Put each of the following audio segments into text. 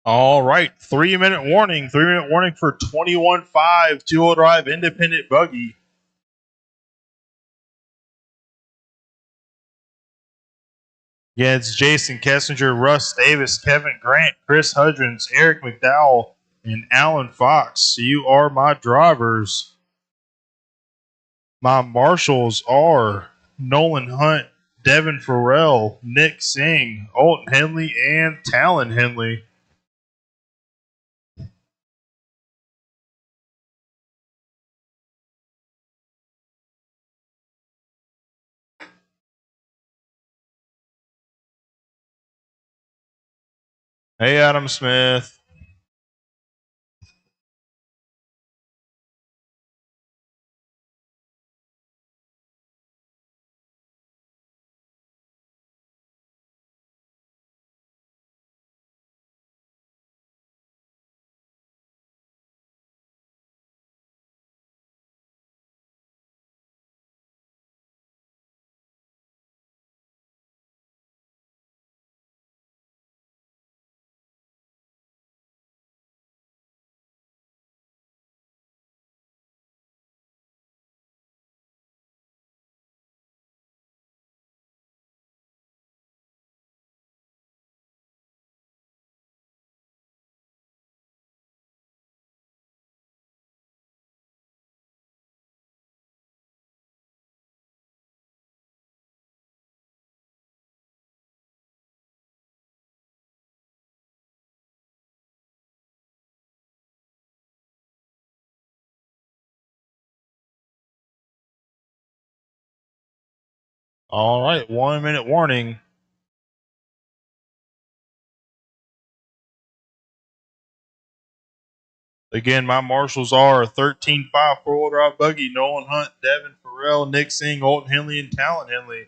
All right, 3-minute warning. 3-minute warning for 21-5 two-wheel drive independent buggy. Yeah, it's Jason Kessinger, Russ Davis, Kevin Grant, Chris Hudgens, Eric McDowell, and Alan Fox. You are my drivers. My marshals are Nolan Hunt, Devin Farrell, Nick Singh, Alton Henley, and Talon Henley. Hey, Adam Smith. All right, 1-minute warning. Again, my marshals are 13-5 four-wheel drive buggy, Nolan Hunt, Devin Farrell, Nick Singh, Alton Henley, and Talon Henley.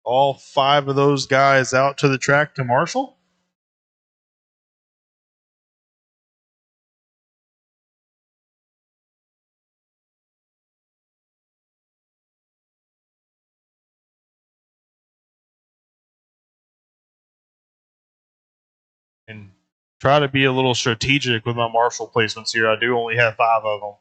All 5 of those guys out to the track to marshal. And try to be a little strategic with my marshal placements here. I do only have 5 of them.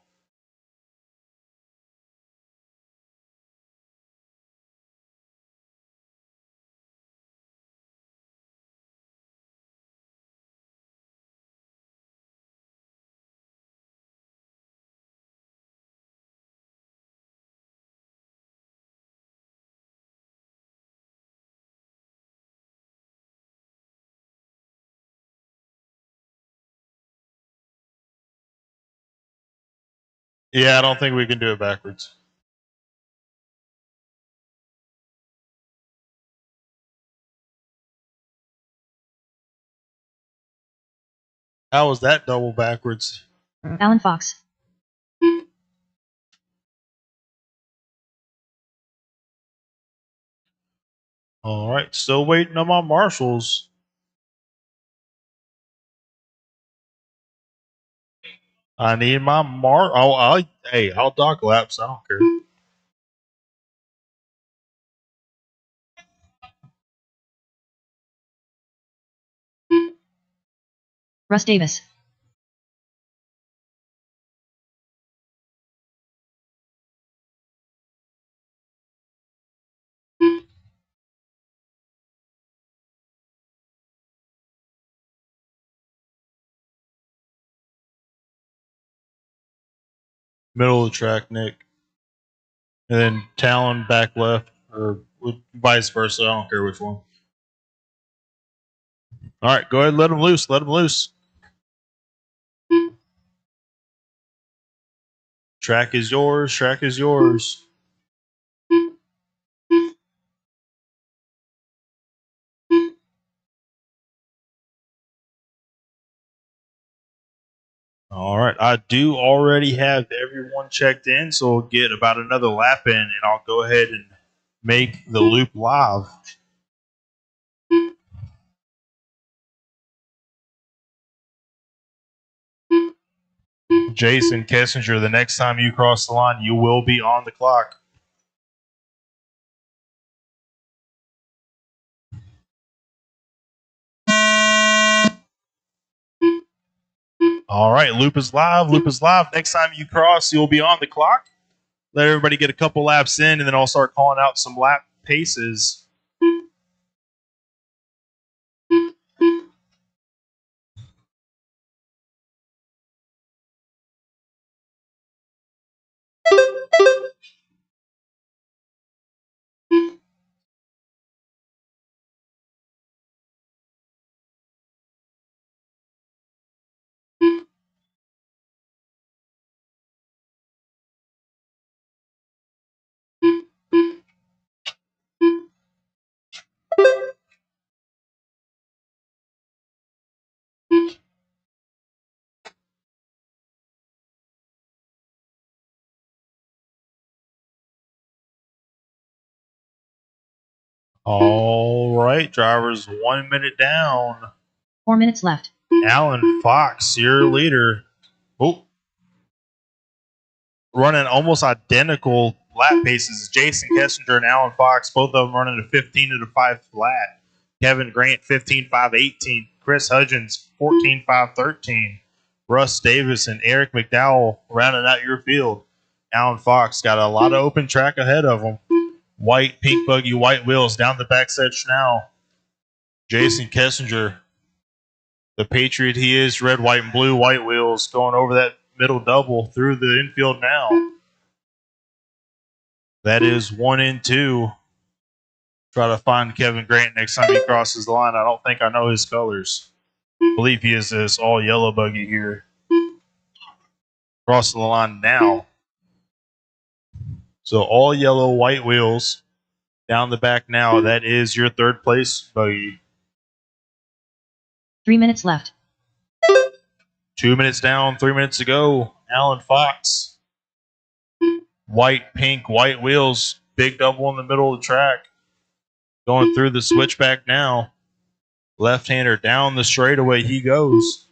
Yeah, I don't think we can do it backwards. How was that double backwards? Alan Fox. All right, still waiting on my marshals. I need my I'll dock laps. I don't care. Russ Davis. Middle of the track, Nick. And then Talon back left, or vice versa. I don't care which one. All right, go ahead and let him loose. Let him loose. Track is yours. Track is yours. All right, I do already have everyone checked in, so we'll get about another lap in, and I'll go ahead and make the loop live. Jason Kessinger, the next time you cross the line, you will be on the clock. All right, loop is live. Loop is live. Next time you cross, you'll be on the clock. Let everybody get a couple laps in, and then I'll start calling out some lap paces. All right, drivers, 1 minute down. 4 minutes left. Alan Fox, your leader. Oh, running almost identical lap paces. Jason Kessinger and Alan Fox, both of them running a 15 to the 5 flat. Kevin Grant, 15.5.18. Chris Hudgens, 14.5.13. Russ Davis and Eric McDowell rounding out your field. Alan Fox got a lot of open track ahead of him. White, pink buggy, white wheels down the backstretch now. Jason Kessinger, the Patriot he is, red, white, and blue, white wheels, going over that middle double through the infield now. That is 1 and 2. Try to find Kevin Grant next time he crosses the line. I don't think I know his colors. I believe he is this all yellow buggy here. Crossing the line now. So all yellow, white wheels down the back now. That is your third place buggy. 3 minutes left. 2 minutes down, 3 minutes to go. Alan Fox. White, pink, white wheels. Big double in the middle of the track. Going through the switchback now. Left-hander down the straightaway he goes.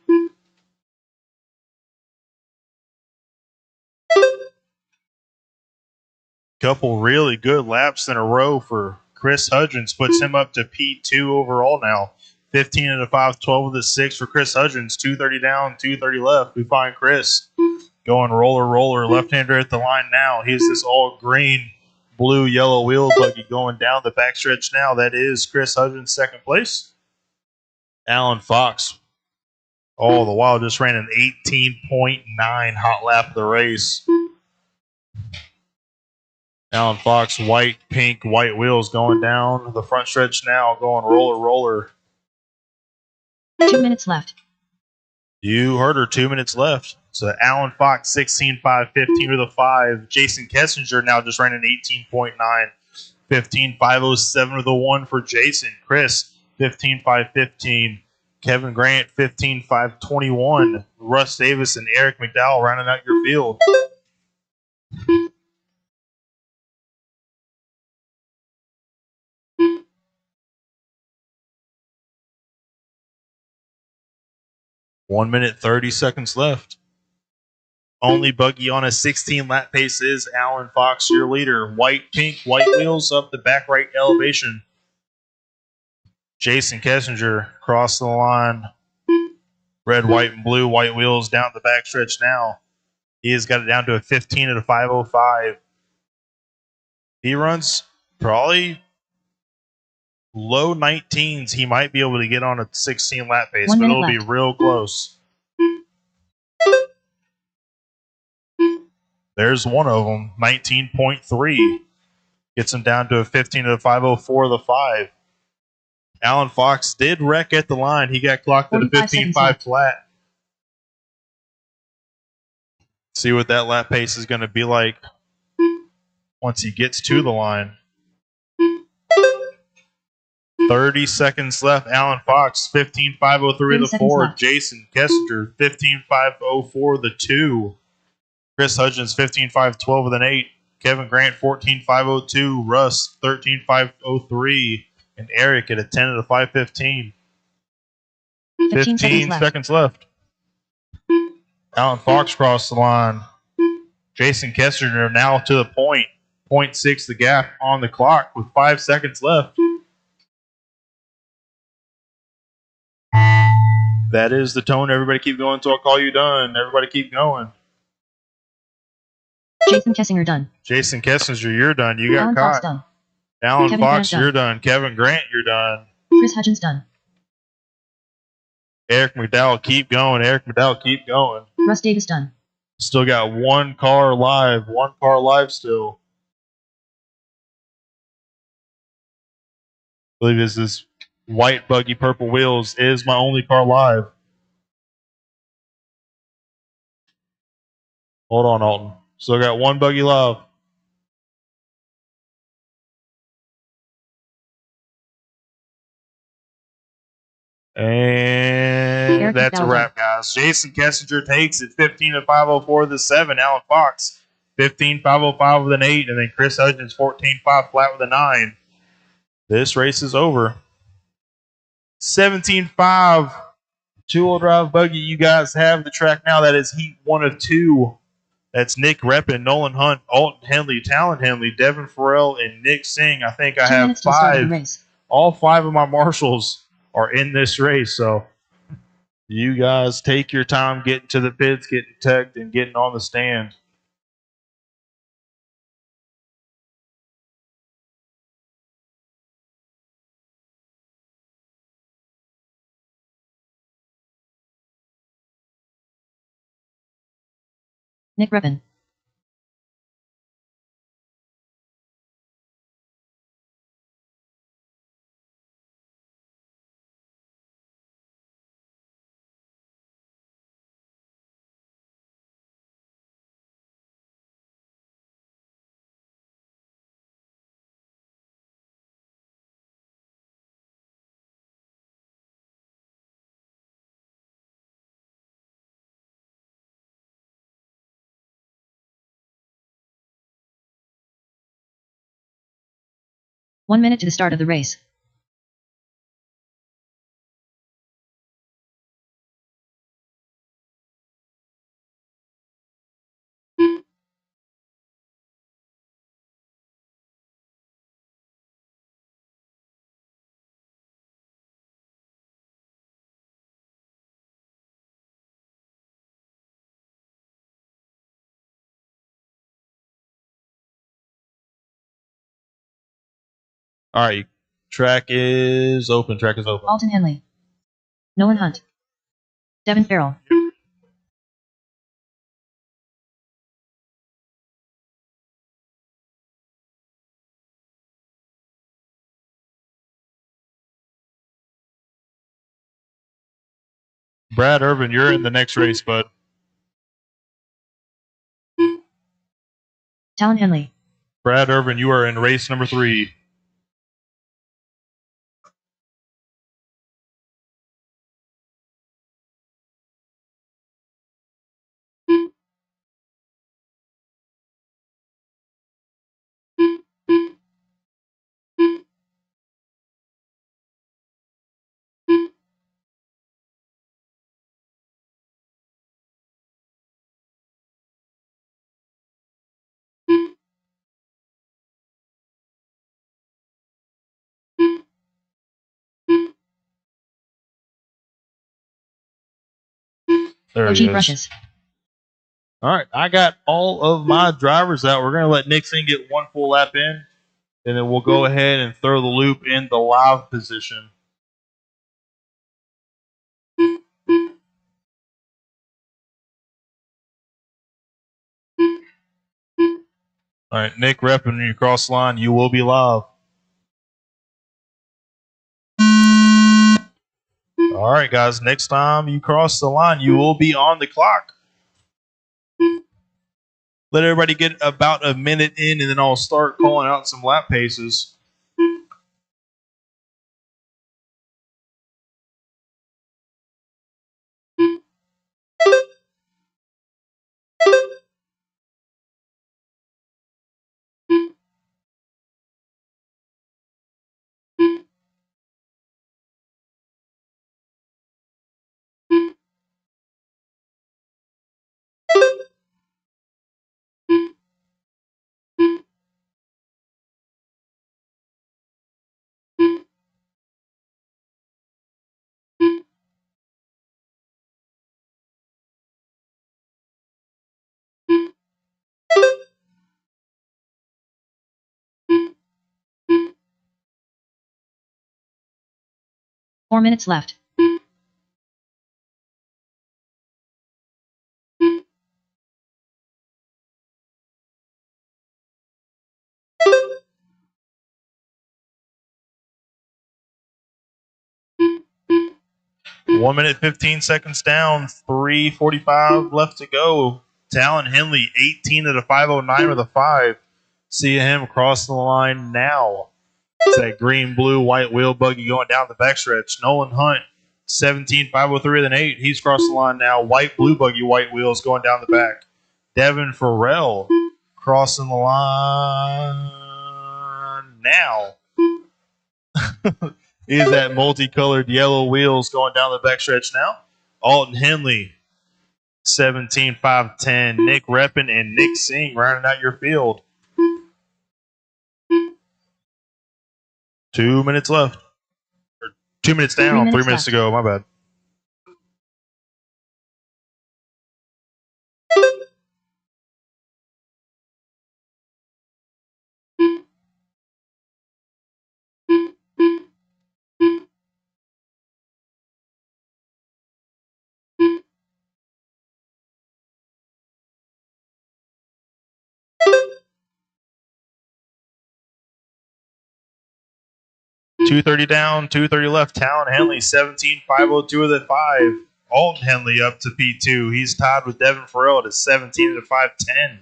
Couple really good laps in a row for Chris Hudgens. Puts him up to P2 overall now. 15 of the 5, 12 of the 6 for Chris Hudgens. 230 down, 230 left. We find Chris going roller, left-hander at the line now. He's this all green, blue, yellow wheel buggy going down the backstretch now. That is Chris Hudgens' second place. Alan Fox, all the while, just ran an 18.9 hot lap of the race. Alan Fox, white, pink, white wheels going down the front stretch now, going roller. 2 minutes left. You heard her, 2 minutes left. So Alan Fox, 16.5.15 with a 5. Jason Kessinger now just ran an 18.9. 15.507 with a 1 for Jason. Chris, 15.5.15. Kevin Grant, 15.5.21. Russ Davis and Eric McDowell rounding out your field. One minute, 30 seconds left. Only buggy on a 16 lap pace is Alan Fox, your leader. White, pink, white wheels up the back right elevation. Jason Kessinger crossed the line. Red, white, and blue, white wheels down the back stretch now. He has got it down to a 15 at a 5:05. He runs probably low 19s. He might be able to get on a 16 lap pace, but it'll be real close. There's one of them, 19.3. Gets him down to a 15 at a 5:04 of the 5. Alan Fox did wreck at the line. He got clocked at a 15.5 flat. See what that lap pace is going to be like once he gets to the line. 30 seconds left. Alan Fox, 15.503 the 4. Left. Jason Kessinger, 15.504 the 2. Chris Hudgens, 15.512 with an 8. Kevin Grant, 14.502. Russ, 13.503. And Eric at a 10 at a 5:15. 15 seconds left. Alan Fox crossed the line. Jason Kessinger now to the point. 0.6 the gap on the clock with 5 seconds left. That is the tone. Everybody keep going until I call you done. Everybody keep going. Jason Kessinger done. Jason Kessinger, you're done. You got Alan caught. Fox done. Alan Kevin Fox, Grant you're done. Kevin Grant, you're done. Chris Hudgens done. Eric McDowell, keep going. Eric McDowell, keep going. Russ Davis done. Still got one car live. One car live still. I believe this white buggy, purple wheels is my only car live. Hold on, Alton. Still got one buggy live. And Eric that's a McDowell wrap, guys. Jason Kessinger takes it 15-504 with a 7. Alan Fox 15-505 with an 8. And then Chris Hudgens 14-5 flat with a 9. This race is over. 17-5 two-wheel drive buggy. You guys have the track now. That is heat 1 of 2. That's Nick Reppin, Nolan Hunt, Alton Henley, Talon Henley, Devin Farrell, and Nick Singh. I think I have 5. All 5 of my marshals are in this race. So you guys take your time getting to the pits, getting tucked, and getting on the stand. Nick Reppin. One minute to the start of the race. All right, track is open. Track is open. Alton Henley. Nolan Hunt. Devin Farrell. Brad Irvin, you're in the next race, bud. Talon Henley. Brad Irvin, you are in race number 3. There OG he is. Brushes. All right, I got all of my drivers out. We're going to let Nick Singh get one full lap in, and then we'll go ahead and throw the loop in the live position. All right, Nick Reppin, when you cross the line, you will be live. All right, guys, next time you cross the line, you will be on the clock. Let everybody get about a minute in, and then I'll start calling out some lap paces. 4 minutes left. One minute, 15 seconds down, 3:45 left to go. Talon Henley, 18 at a 5:09 with a 5. See him crossing the line now. It's that green, blue, white wheel buggy going down the backstretch. Nolan Hunt, 17.503 with an 8. He's crossing the line now. White, blue buggy, white wheels going down the back. Devin Farrell crossing the line now. Is that multicolored yellow wheels going down the backstretch now? Alton Henley, 17.510. Nick Reppin and Nick Singh rounding out your field. 2 minutes left. 2 minutes down, 3 minutes to go. My bad. .230 down, 2:30 left. Talon Henley, 17.502 with a 5. Alton Henley up to P2. He's tied with Devin Farrell at 17 at a 5:10.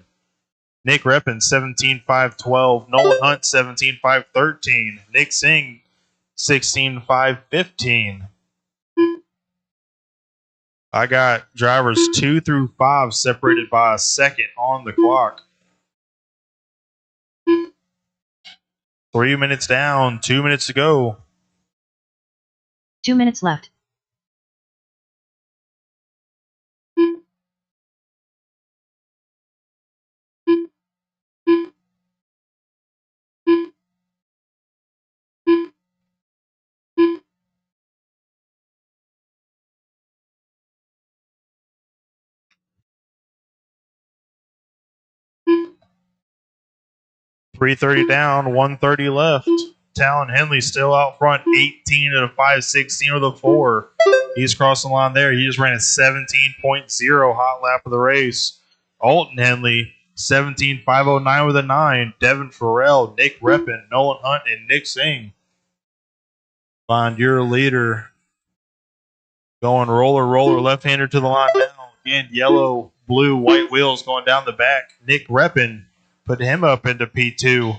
Nick Reppin, 17.512. Nolan Hunt, 17.513. Nick Singh, 16.515. I got drivers 2 through 5 separated by a second on the clock. 3 minutes down, 2 minutes to go. 2 minutes left. .330 down, 1:30 left. Talon Henley still out front, 18 at a 5:16 with a 4. He's crossing the line there. He just ran a 17.0 hot lap of the race. Alton Henley, 17.509 with a 9. Devin Farrell, Nick Reppin, Nolan Hunt, and Nick Singh. Find your leader. Going roller, left-hander to the line now. Again, yellow, blue, white wheels going down the back. Nick Reppin put him up into P2.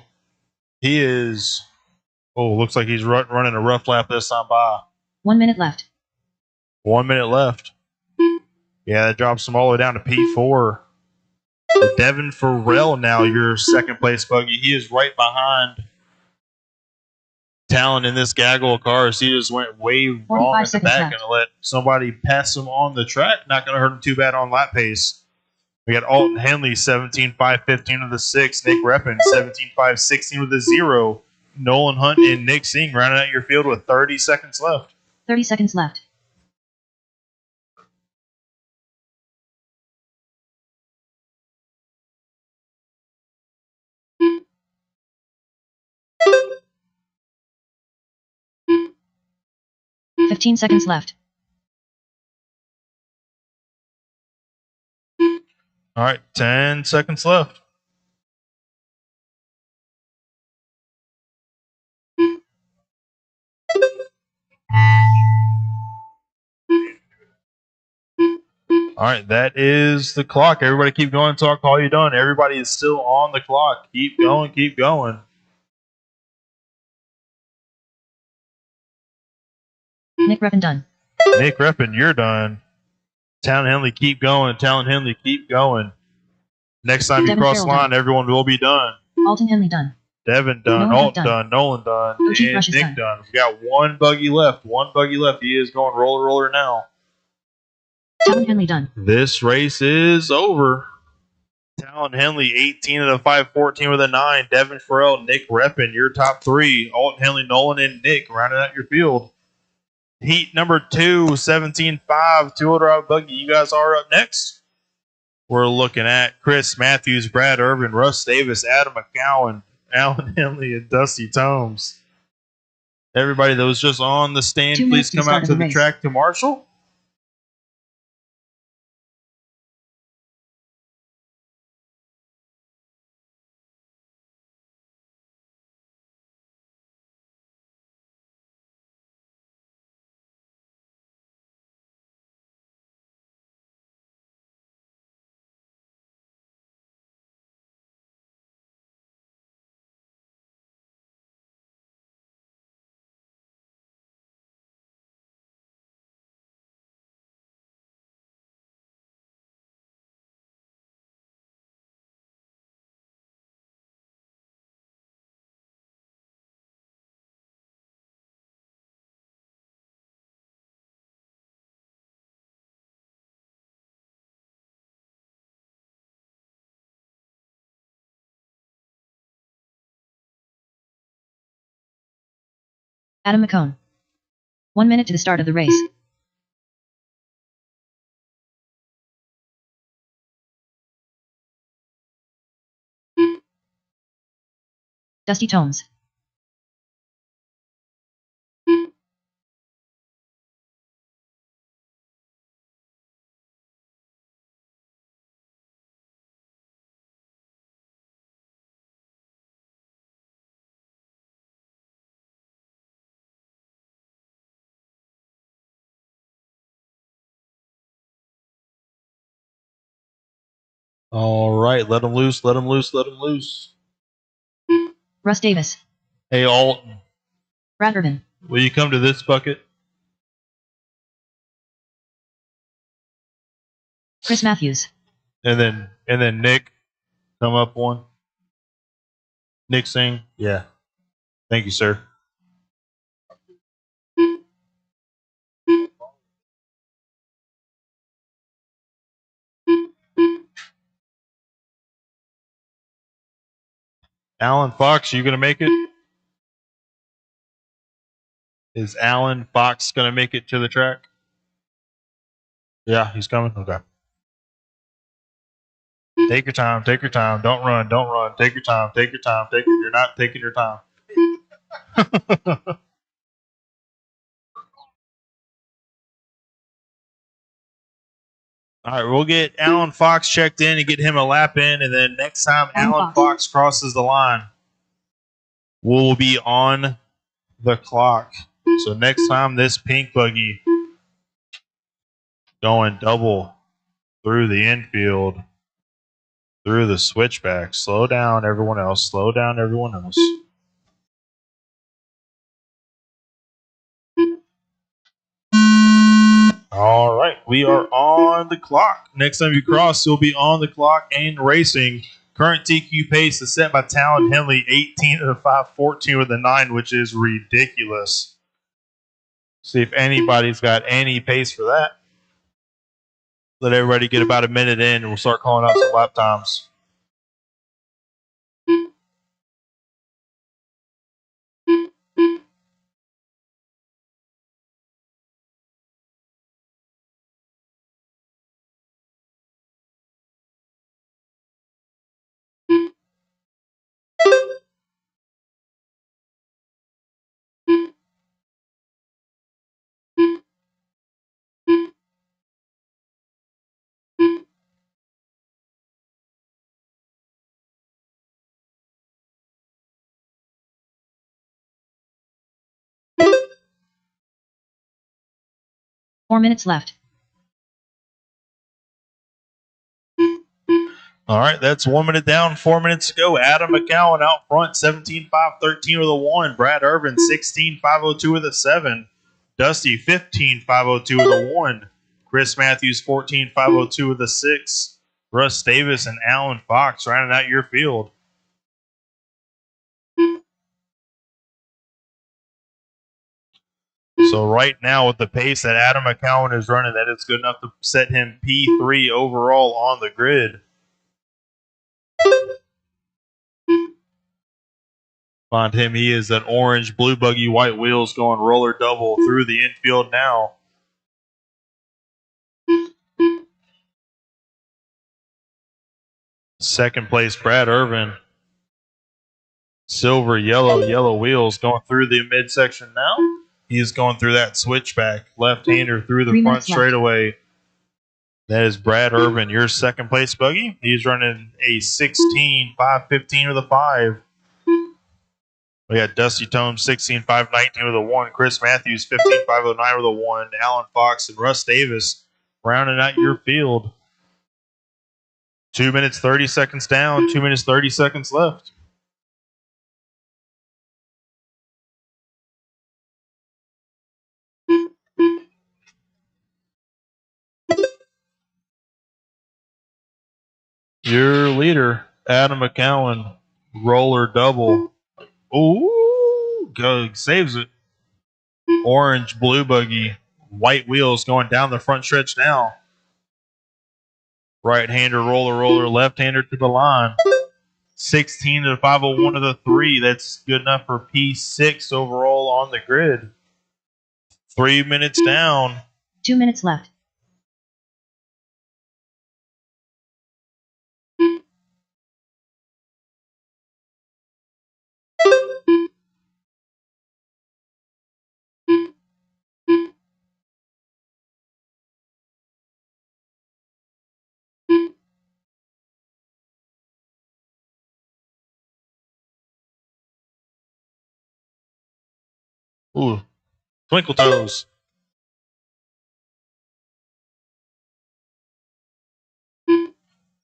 He is, looks like he's running a rough lap this time by. 1 minute left. 1 minute left. Yeah, that drops him all the way down to P4. Devin Farrell now your second place buggy. He is right behind Talon in this gaggle of cars. He just went way wrong at the back and let somebody pass him on the track. Not going to hurt him too bad on lap pace. We got Alton Henley, 17.515 with a 6. Nick Reppin, 17.516 with a 0. Nolan Hunt and Nick Singh rounding out your field with 30 seconds left. 30 seconds left. $15 seconds left. All right, 10 seconds left. All right, that is the clock. Everybody keep going until I call you done. Everybody is still on the clock. Keep going, keep going. Nick Reppin done. Nick Reppin, you're done. Talon Henley, keep going. Talon Henley, keep going. Next time you cross the line, everyone will be done. Alton Henley done. Devin done. Alton done. Nolan done. And Nick done. We got one buggy left. One buggy left. He is going roller now. Talon Henley done. This race is over. Talon Henley, 18 at a 5:14 with a 9. Devin Farrell, Nick Reppin, your top 3. Alton Henley, Nolan, and Nick rounding out your field. Heat number 2, 17.5, two-wheel out buggy. You guys are up next. We're looking at Chris Matthews, Brad Irvin, Russ Davis, Adam McCowan, Alan Henley, and Dusty Tomes. Everybody that was just on the stand, 2 please minutes to come start out of to the the race. track to marshal. Adam McCone. 1 minute to the start of the race. Dusty Tomes. All right, let them loose, let them loose, let them loose. Russ Davis. Hey, Alton, Brad Urban. will you come to this bucket? Chris Matthews. And then Nick, come up one. Nick Singh, yeah. Thank you, sir. Alan Fox, you gonna make it? Is Alan Fox gonna make it to the track? Yeah, he's coming. Okay. Take your time. Take your time. Don't run. Don't run. Take your time. Take your time. You're not taking your time. All right, we'll get Alan Fox checked in and get him a lap in, and then next time Alan Fox crosses the line, we'll be on the clock. So next time this pink buggy going double through the infield, through the switchback. Slow down, everyone else. Slow down, everyone else. All right, we are on the clock. Next time you cross, you'll be on the clock and racing. Current TQ pace is set by Talon Henley, 18 of the 5, 14 with the 9, which is ridiculous. See if anybody's got any pace for that. Let everybody get about a minute in, and we'll start calling out some lap times. Four minutes left. All right, that's 1 minute down, 4 minutes to go. Adam McCowan out front, 17.513 with a 1. Brad Irvin, 16.502 with a 7. Dusty, 15.502 with a 1. Chris Matthews, 14.502 with a 6. Russ Davis and Alan Fox rounding out your field. So right now, with the pace that Adam McCowan is running, that is good enough to set him P3 overall on the grid. Find him. He is an orange, blue buggy, white wheels going roller double through the infield now. Second place, Brad Irvin. Silver, yellow wheels going through the midsection now. He's going through that switchback. Left-hander through the 3 front minutes left. straightaway. That is Brad Irvin, your second place buggy. He's running a 16.515 with a 5. We got Dusty Tome 16.519 with a 1. Chris Matthews 15.509 with a 1. Alan Fox and Russ Davis rounding out your field. 2 minutes 30 seconds down. 2 minutes 30 seconds left. Your leader, Adam McCowan, roller double. Ooh, saves it. Orange, blue buggy, white wheels going down the front stretch now. Right-hander, roller, left-hander to the line. 16 to 501 to the 3. That's good enough for P6 overall on the grid. 3 minutes down. 2 minutes left. Ooh, twinkle toes.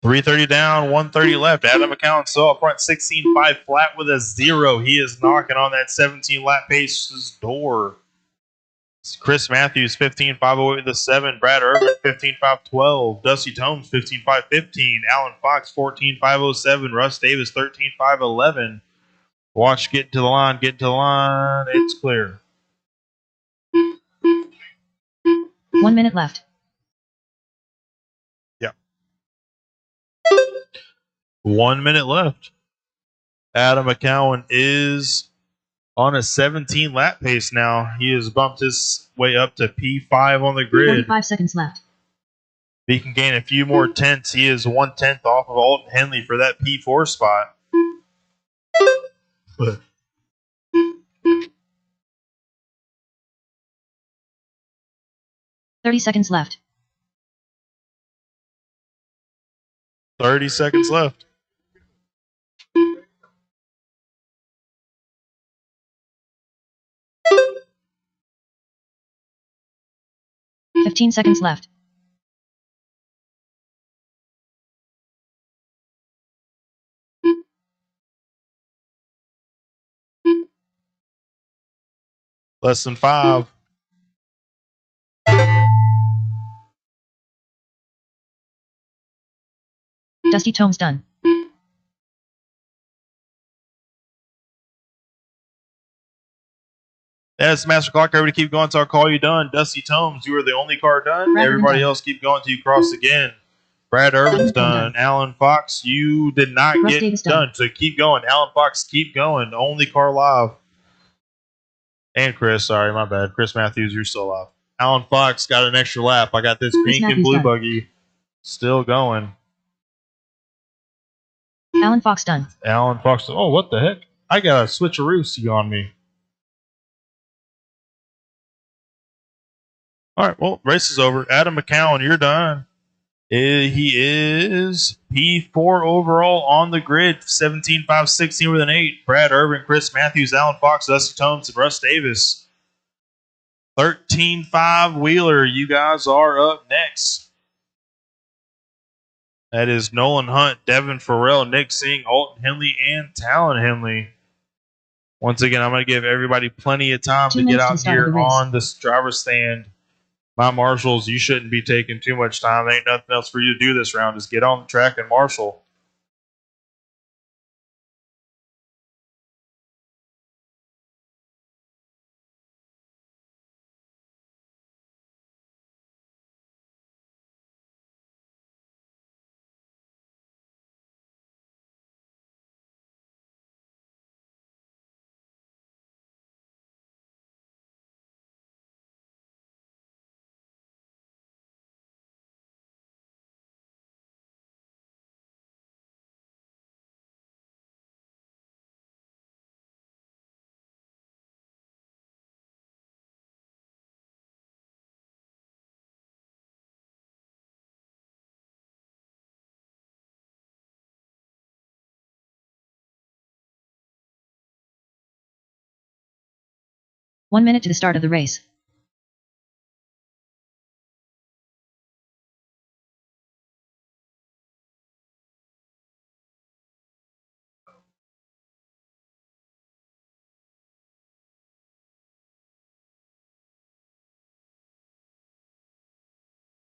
.330 down, 130 left. Adam McCowan still up front, 16.5 flat with a 0. He is knocking on that 17 lap pace's door. Chris Matthews 15.508 with a 7. Brad Irvin 15.512. Dusty Tomes 15.515. Alan Fox 14.507. Russ Davis 13.511. Watch get to the line, It's clear. 1 minute left. Yep. 1 minute left. Adam McCowan is on a 17 lap pace now. He has bumped his way up to P5 on the grid. 45 seconds left. If he can gain a few more tenths, he is 1/10 off of Alton Henley for that P4 spot. 30 seconds left. 30 seconds left. $15 seconds left. Less than 5. Dusty Tomes done. That's Master Clock. Everybody keep going until I call you done. Dusty Tomes, you are the only car done. Brad Everybody Irvin else keep going until you cross again. Brad Irvin's done. done. Alan Fox, you did not Russ get Davis done. done. So keep going. Alan Fox, keep going. Only car live. And Chris, sorry, my bad. Chris Matthews, you're still alive. Alan Fox got an extra lap. I got this Chris pink and Matthews blue done. buggy still going. Alan Fox done. Alan Fox, oh, what the heck? I got a switcheroo on me. All right, well, race is over. Adam McCowan, you're done. He is P4 overall on the grid, 17.516 with an 8. Brad Irvin, Chris Matthews, Alan Fox, Dusty Tomes, and Russ Davis. 13.5 Wheeler, you guys are up next. That is Nolan Hunt, Devin Farrell, Nick Singh, Alton Henley, and Talon Henley. Once again, I'm going to give everybody plenty of time to get out here on this driver's stand. My marshals, you shouldn't be taking too much time. There ain't nothing else for you to do this round. Just get on the track and marshal. 1 minute to the start of the race.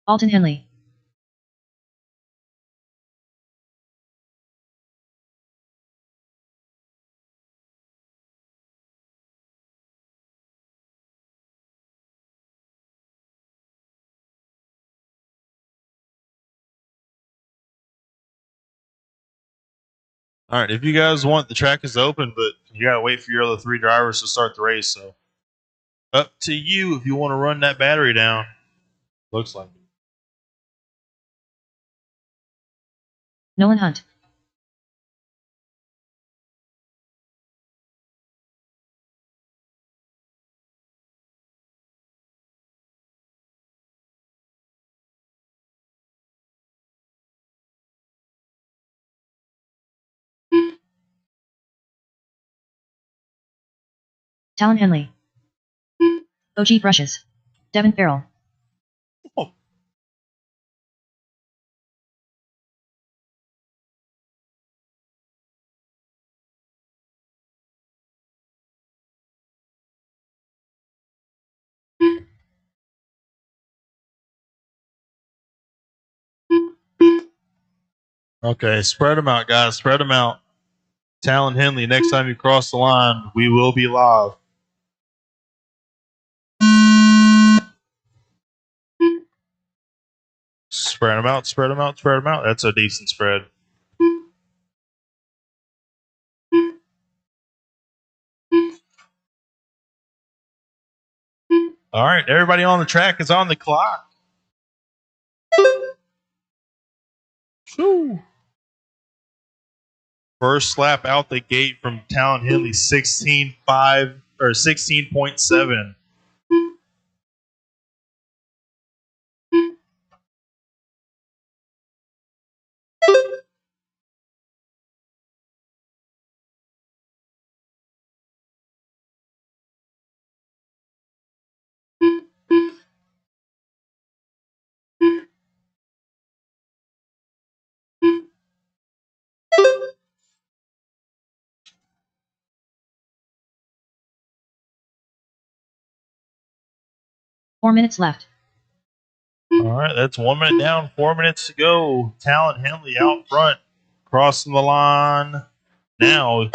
Alton Henley. All right, if you guys want, the track is open, but you gotta wait for your other 3 drivers to start the race. So, up to you if you want to run that battery down. Looks like it. Nolan Hunt. Talon Henley. OG Brushes. Devin Farrell. Oh. Okay, spread them out, guys. Spread them out. Talon Henley, next time you cross the line, we will be live. Spread them out, spread them out, spread them out. That's a decent spread. All right, everybody on the track is on the clock. Whew. First lap out the gate from Talon Henley, 16.5 or 16.7. Four minutes left. All right, that's 1 minute down, 4 minutes to go. Talon Henley out front, crossing the line. Now,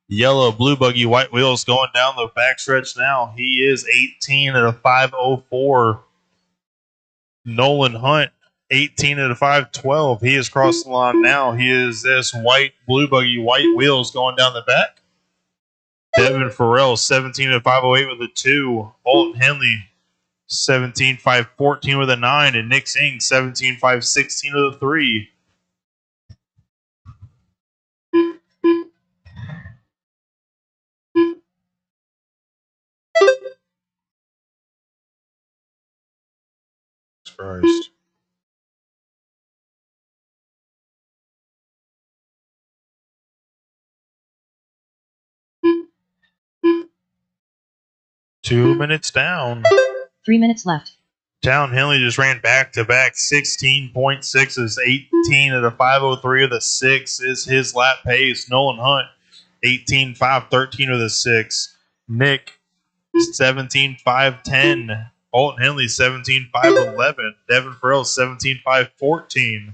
yellow, blue buggy, white wheels going down the backstretch now. He is 18 at a 5:04. Nolan Hunt, 18 at a 5:12. He is crossing the line now. He is this white, blue buggy, white wheels going down the back. Devin Farrell, 17 at a 5:08 with a 2. Alton Henley, 17.514 with a 9, and Nick Singh 17.516 with a 3. Christ. Two minutes down. 3 minutes left. Talon Henley just ran back to back 16.6 is 18 at a 5:03 with a 6 is his lap pace. Nolan Hunt 18.513 with a 6. Nick 17.510. Alton Henley 17.511. Devin Farrell 17.514.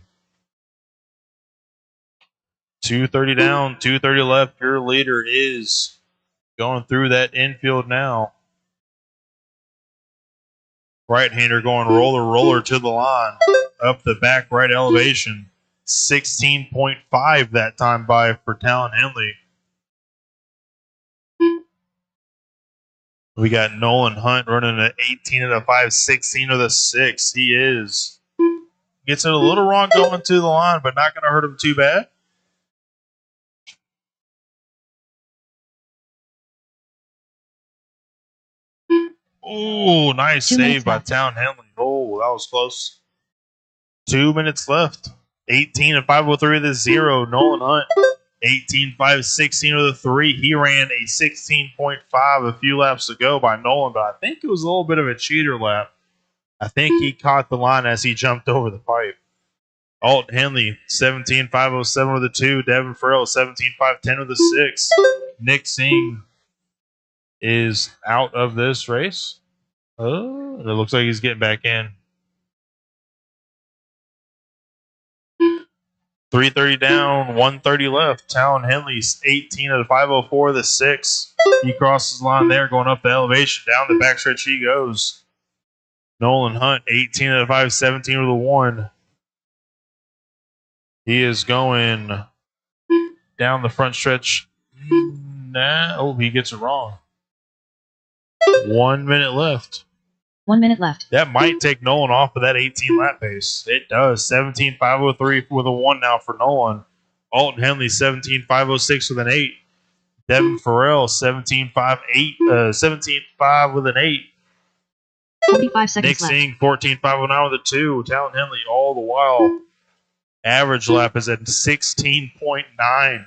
2:30 down, 2:30 left. Your leader is going through that infield now. Right-hander going roller to the line. Up the back right elevation. 16.5 that time by for Talon Henley. We got Nolan Hunt running at 18 at a 5:16 with a 6. He is. Gets it a little wrong going to the line, but not going to hurt him too bad. Oh, nice save by Talon Henley. Oh, that was close. 2 minutes left. 18 at 5:03 with a 0. Nolan Hunt 18.516 with a 3. He ran a 16.5 a few laps ago by Nolan, but I think it was a little bit of a cheater lap. I think he caught the line as he jumped over the pipe. Alton Henley, 17.507 with a 2. Devin Farrell, 17.510 with a 6. Nick Singh is out of this race. Oh, it looks like he's getting back in. 330 down, 130 left. Talon Henley's 18 of the 504, the 6. He crosses the line there, going up the elevation. Down the backstretch he goes. Nolan Hunt, 18 of the 517 with a 1. He is going down the front stretch. He gets it wrong. 1 minute left. 1 minute left. That might take Nolan off of that 18 lap pace. It does. 17.503 with a 1 now for Nolan. Alton Henley, 17.506 with an 8. Devin Farrell, 17.5 with an 8. 45 seconds Nick left. Singh, 14.509 with a 2. Talon Henley, all the while. Average lap is at 16.9.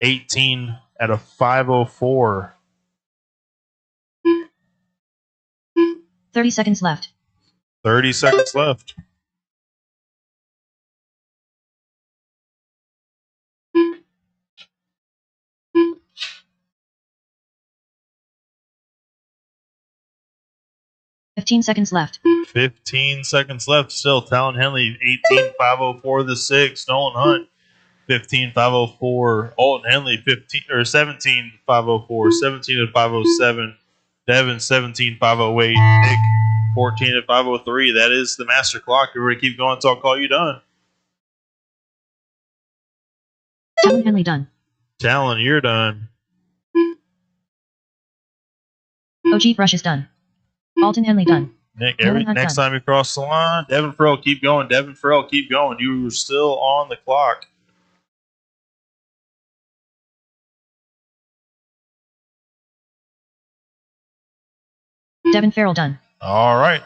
18 at a 504. 30 seconds left. 30 seconds left. $15 seconds left. 15 seconds left still. Talon Henley, 18.504 the 6. Nolan Hunt, 15.504. Alton Henley, 17.504. 17 at 507. Devin, 17.508. Nick, 14 at 503. That is the master clock. Everybody keep going until I call you done. Talon Henley done. Talon, you're done. OG Brush is done. Alton Henley done. Nick, Nolan Hunt next done. time you cross the line, Devin Farrell, keep going. Devin Farrell, keep going. You were still on the clock. Devin Farrell done. All right.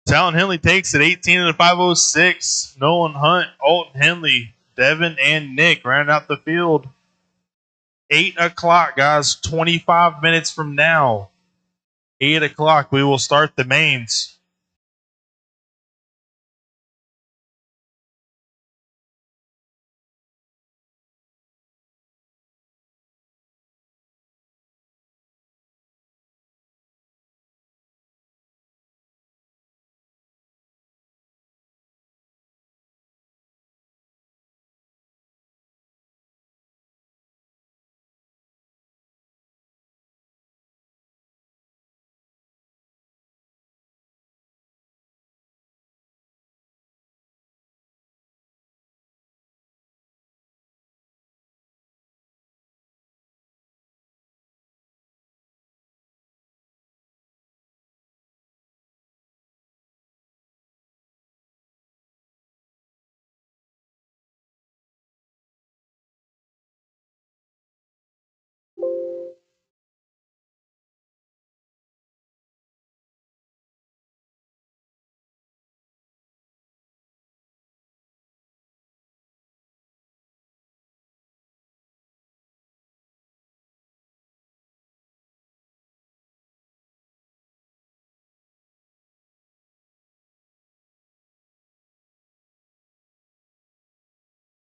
Talon Henley takes it, 18 to 506. Nolan Hunt, Alton Henley, Devin, and Nick round out the field. 8 o'clock, guys. 25 minutes from now. 8 o'clock, we will start the mains.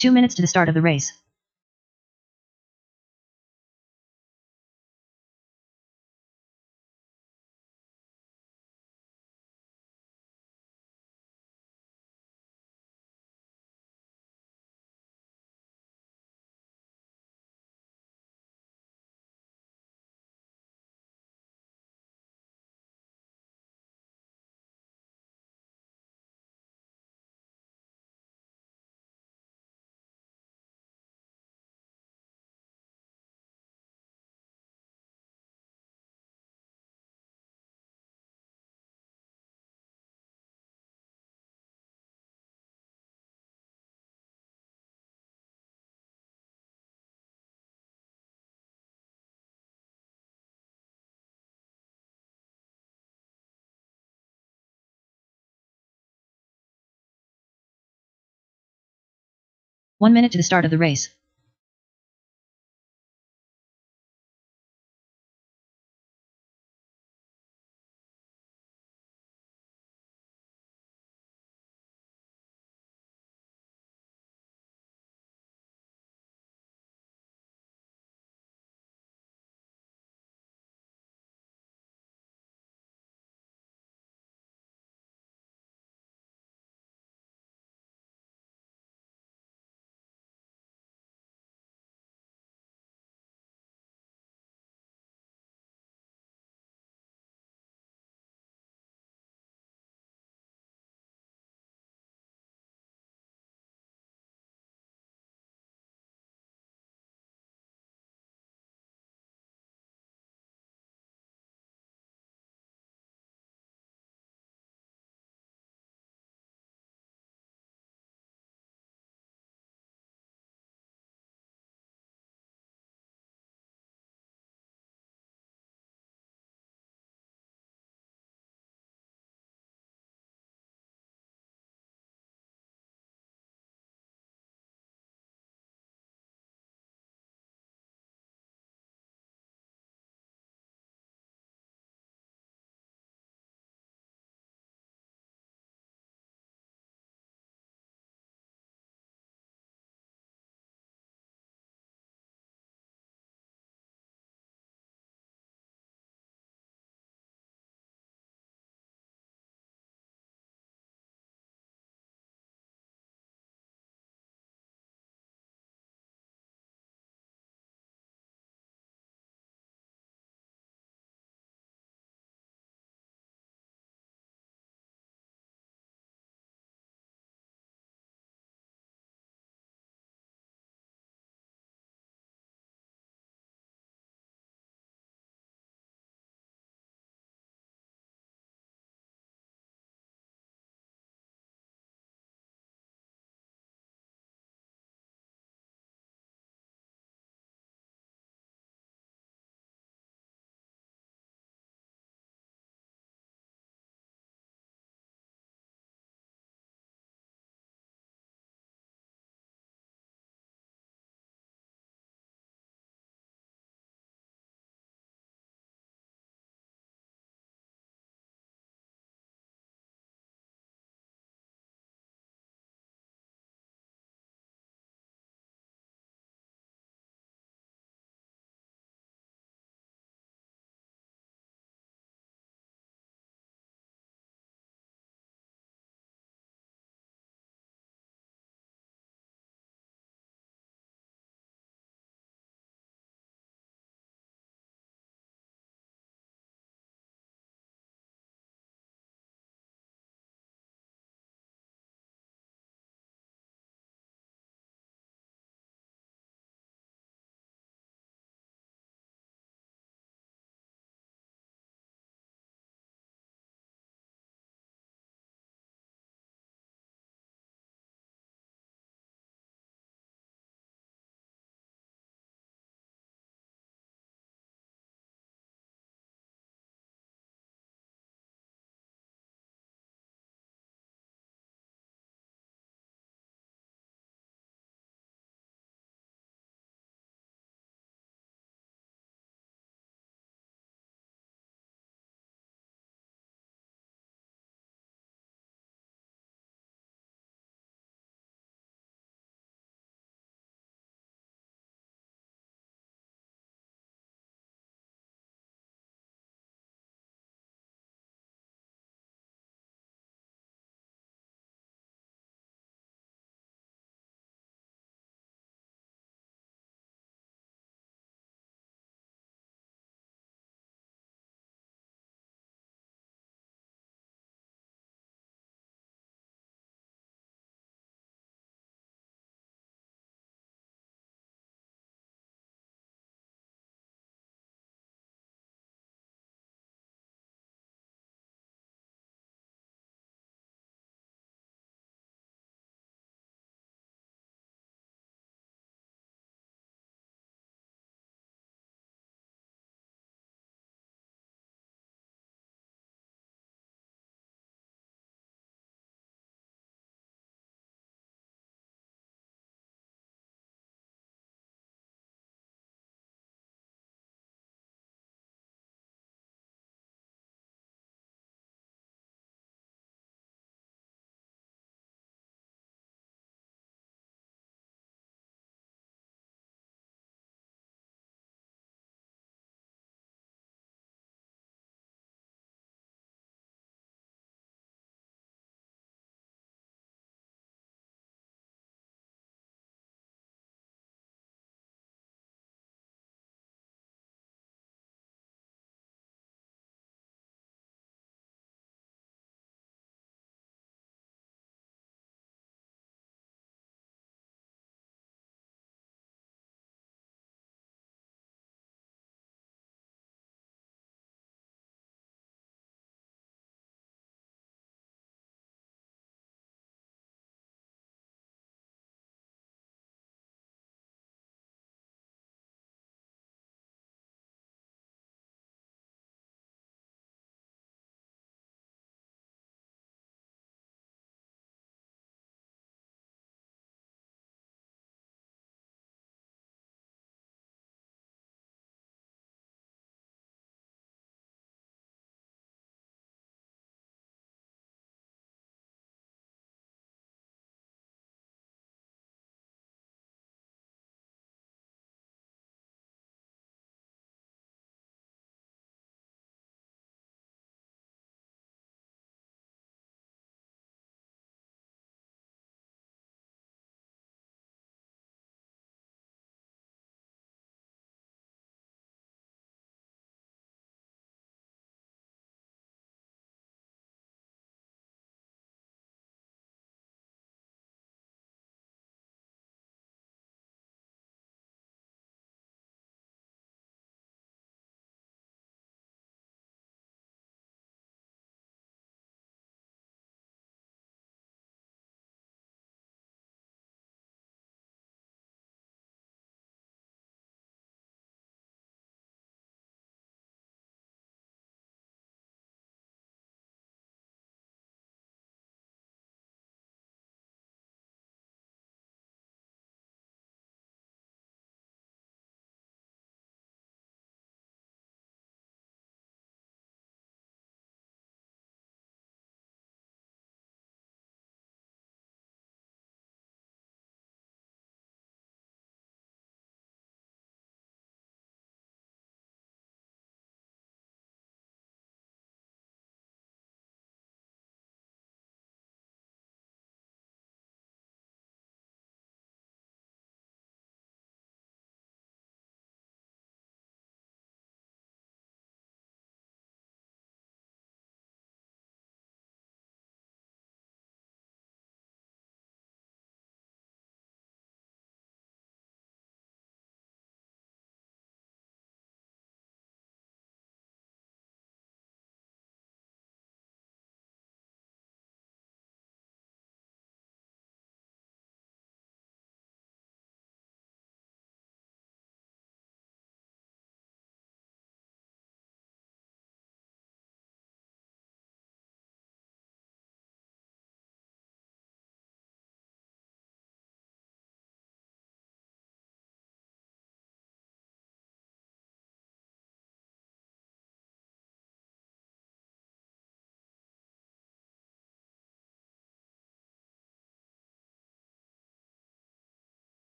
Two minutes to the start of the race. 1 minute to the start of the race.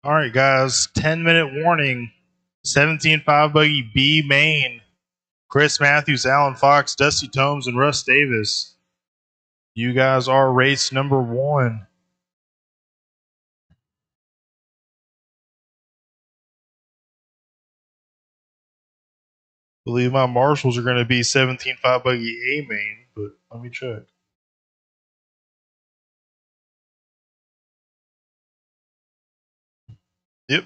All right, guys. 10-minute warning. 17.5 buggy B main. Chris Matthews, Alan Fox, Dusty Tomes, and Russ Davis. You guys are race number 1. Believe my marshals are going to be 17.5 buggy A main, but let me check. Yep.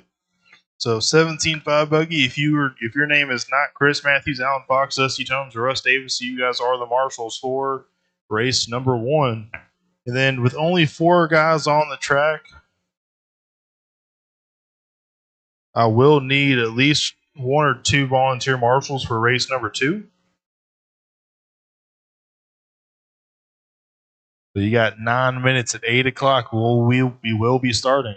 So 17.5 buggy. If your name is not Chris Matthews, Alan Fox, Dusty Tomes, or Russ Davis, you guys are the marshals for race number 1. And then with only 4 guys on the track, I will need at least 1 or 2 volunteer marshals for race number 2. So you got 9 minutes at 8 o'clock. We will be starting.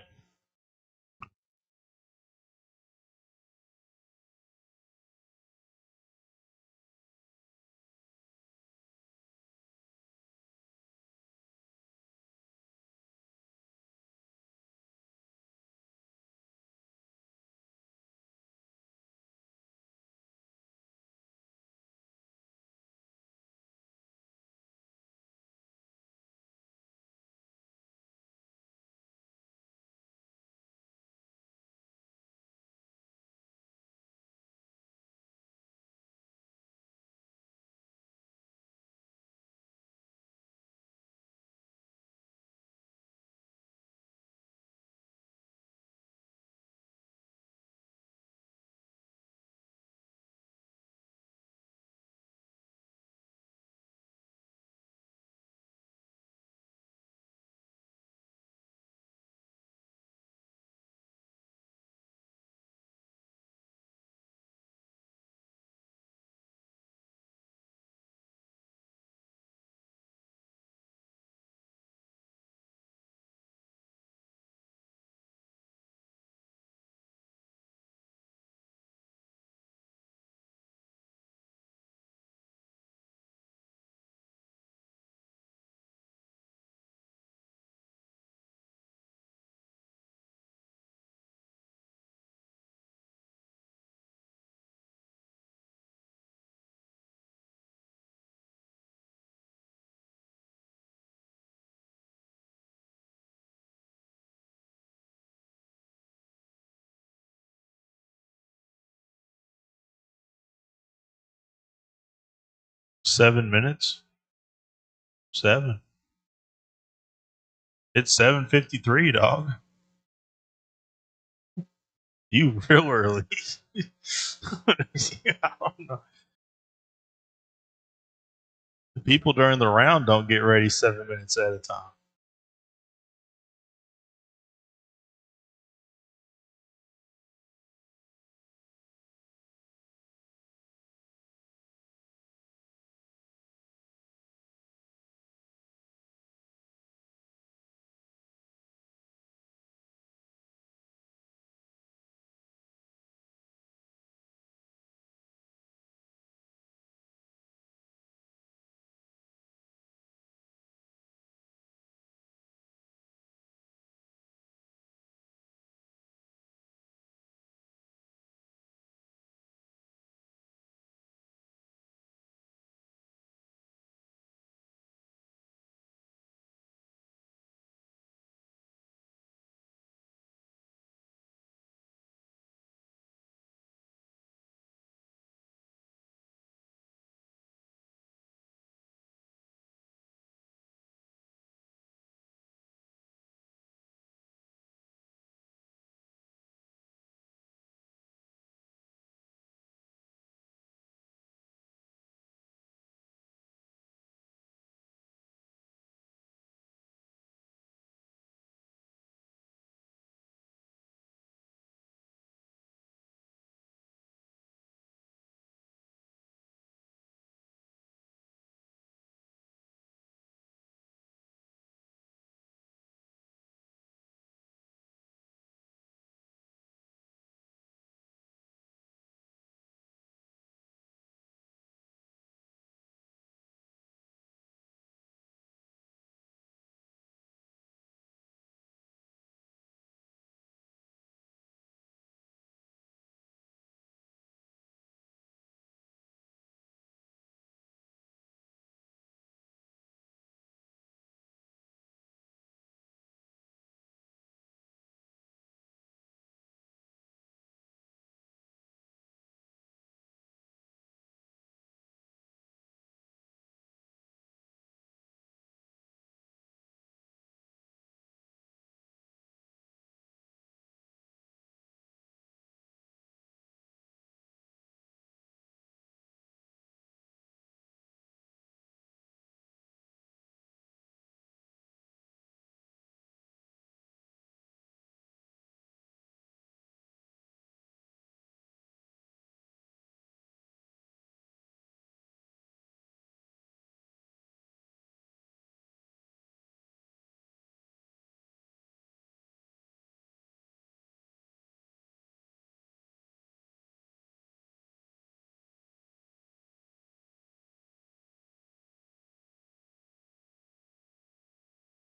Seven minutes. 7. It's 7:53, dog. You real early. I don't know. The people during the round don't get ready 7 minutes at a time.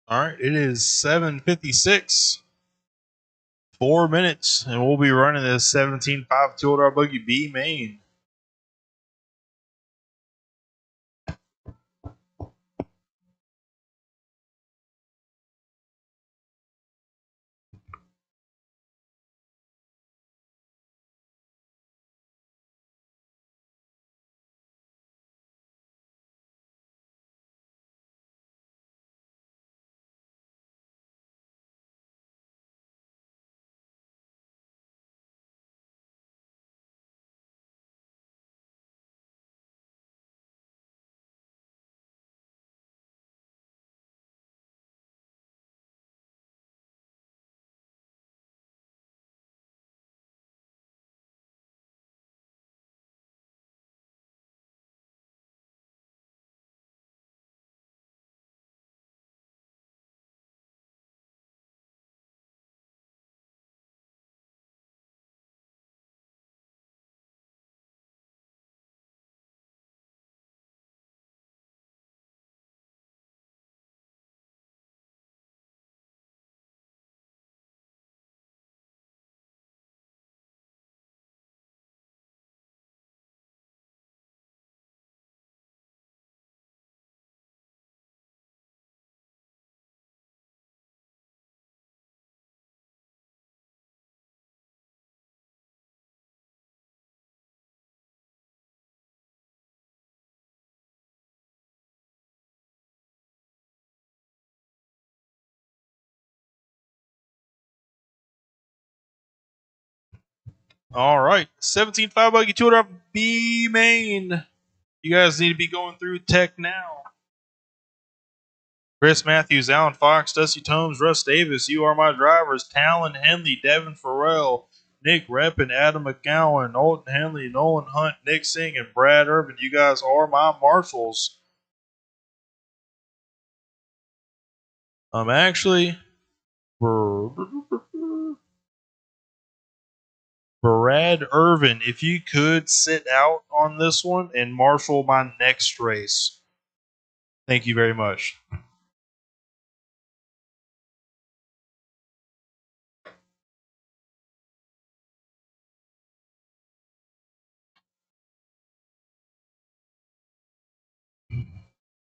All right, it is 7:56. 4 minutes, and we'll be running this 17.5 two-wheel buggy B main. All right, 17.5 buggy two-wheel B main. You guys need to be going through tech now. Chris Matthews, Alan Fox, Dusty Tomes, Russ Davis, You Are My Drivers, Talon Henley, Devin Farrell, Nick Reppin, Adam McGowan, Alton Henley, Nolan Hunt, Nick Singh, and Brad Urban. You guys are my marshals. Actually, Brad Irvin, if you could sit out on this one and marshal my next race. Thank you very much.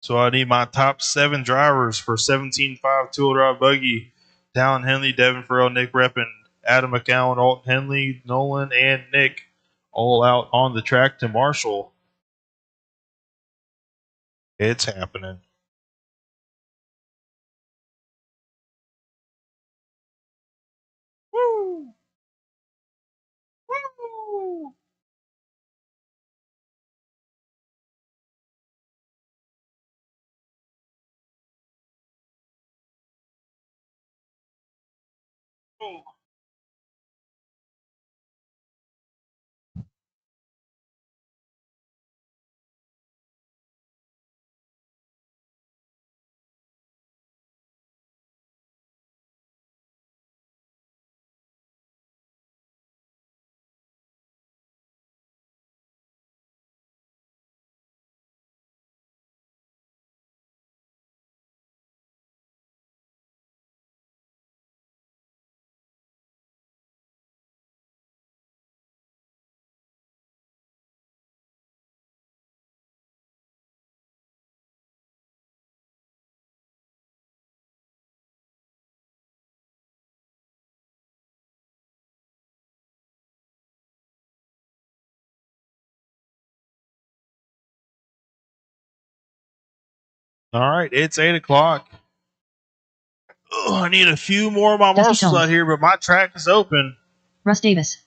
So I need my top 7 drivers for 17.5 two-wheel drive buggy. Talon Henley, Devin Farrell, Nick Reppin, Adam McCowan, Alton Henley, Nolan, and Nick all out on the track to marshal. It's happening. Woo! Woo! All right, it's 8 o'clock. I need a few more of my Dusty marshals Tomes. out here, but my track is open. Russ Davis.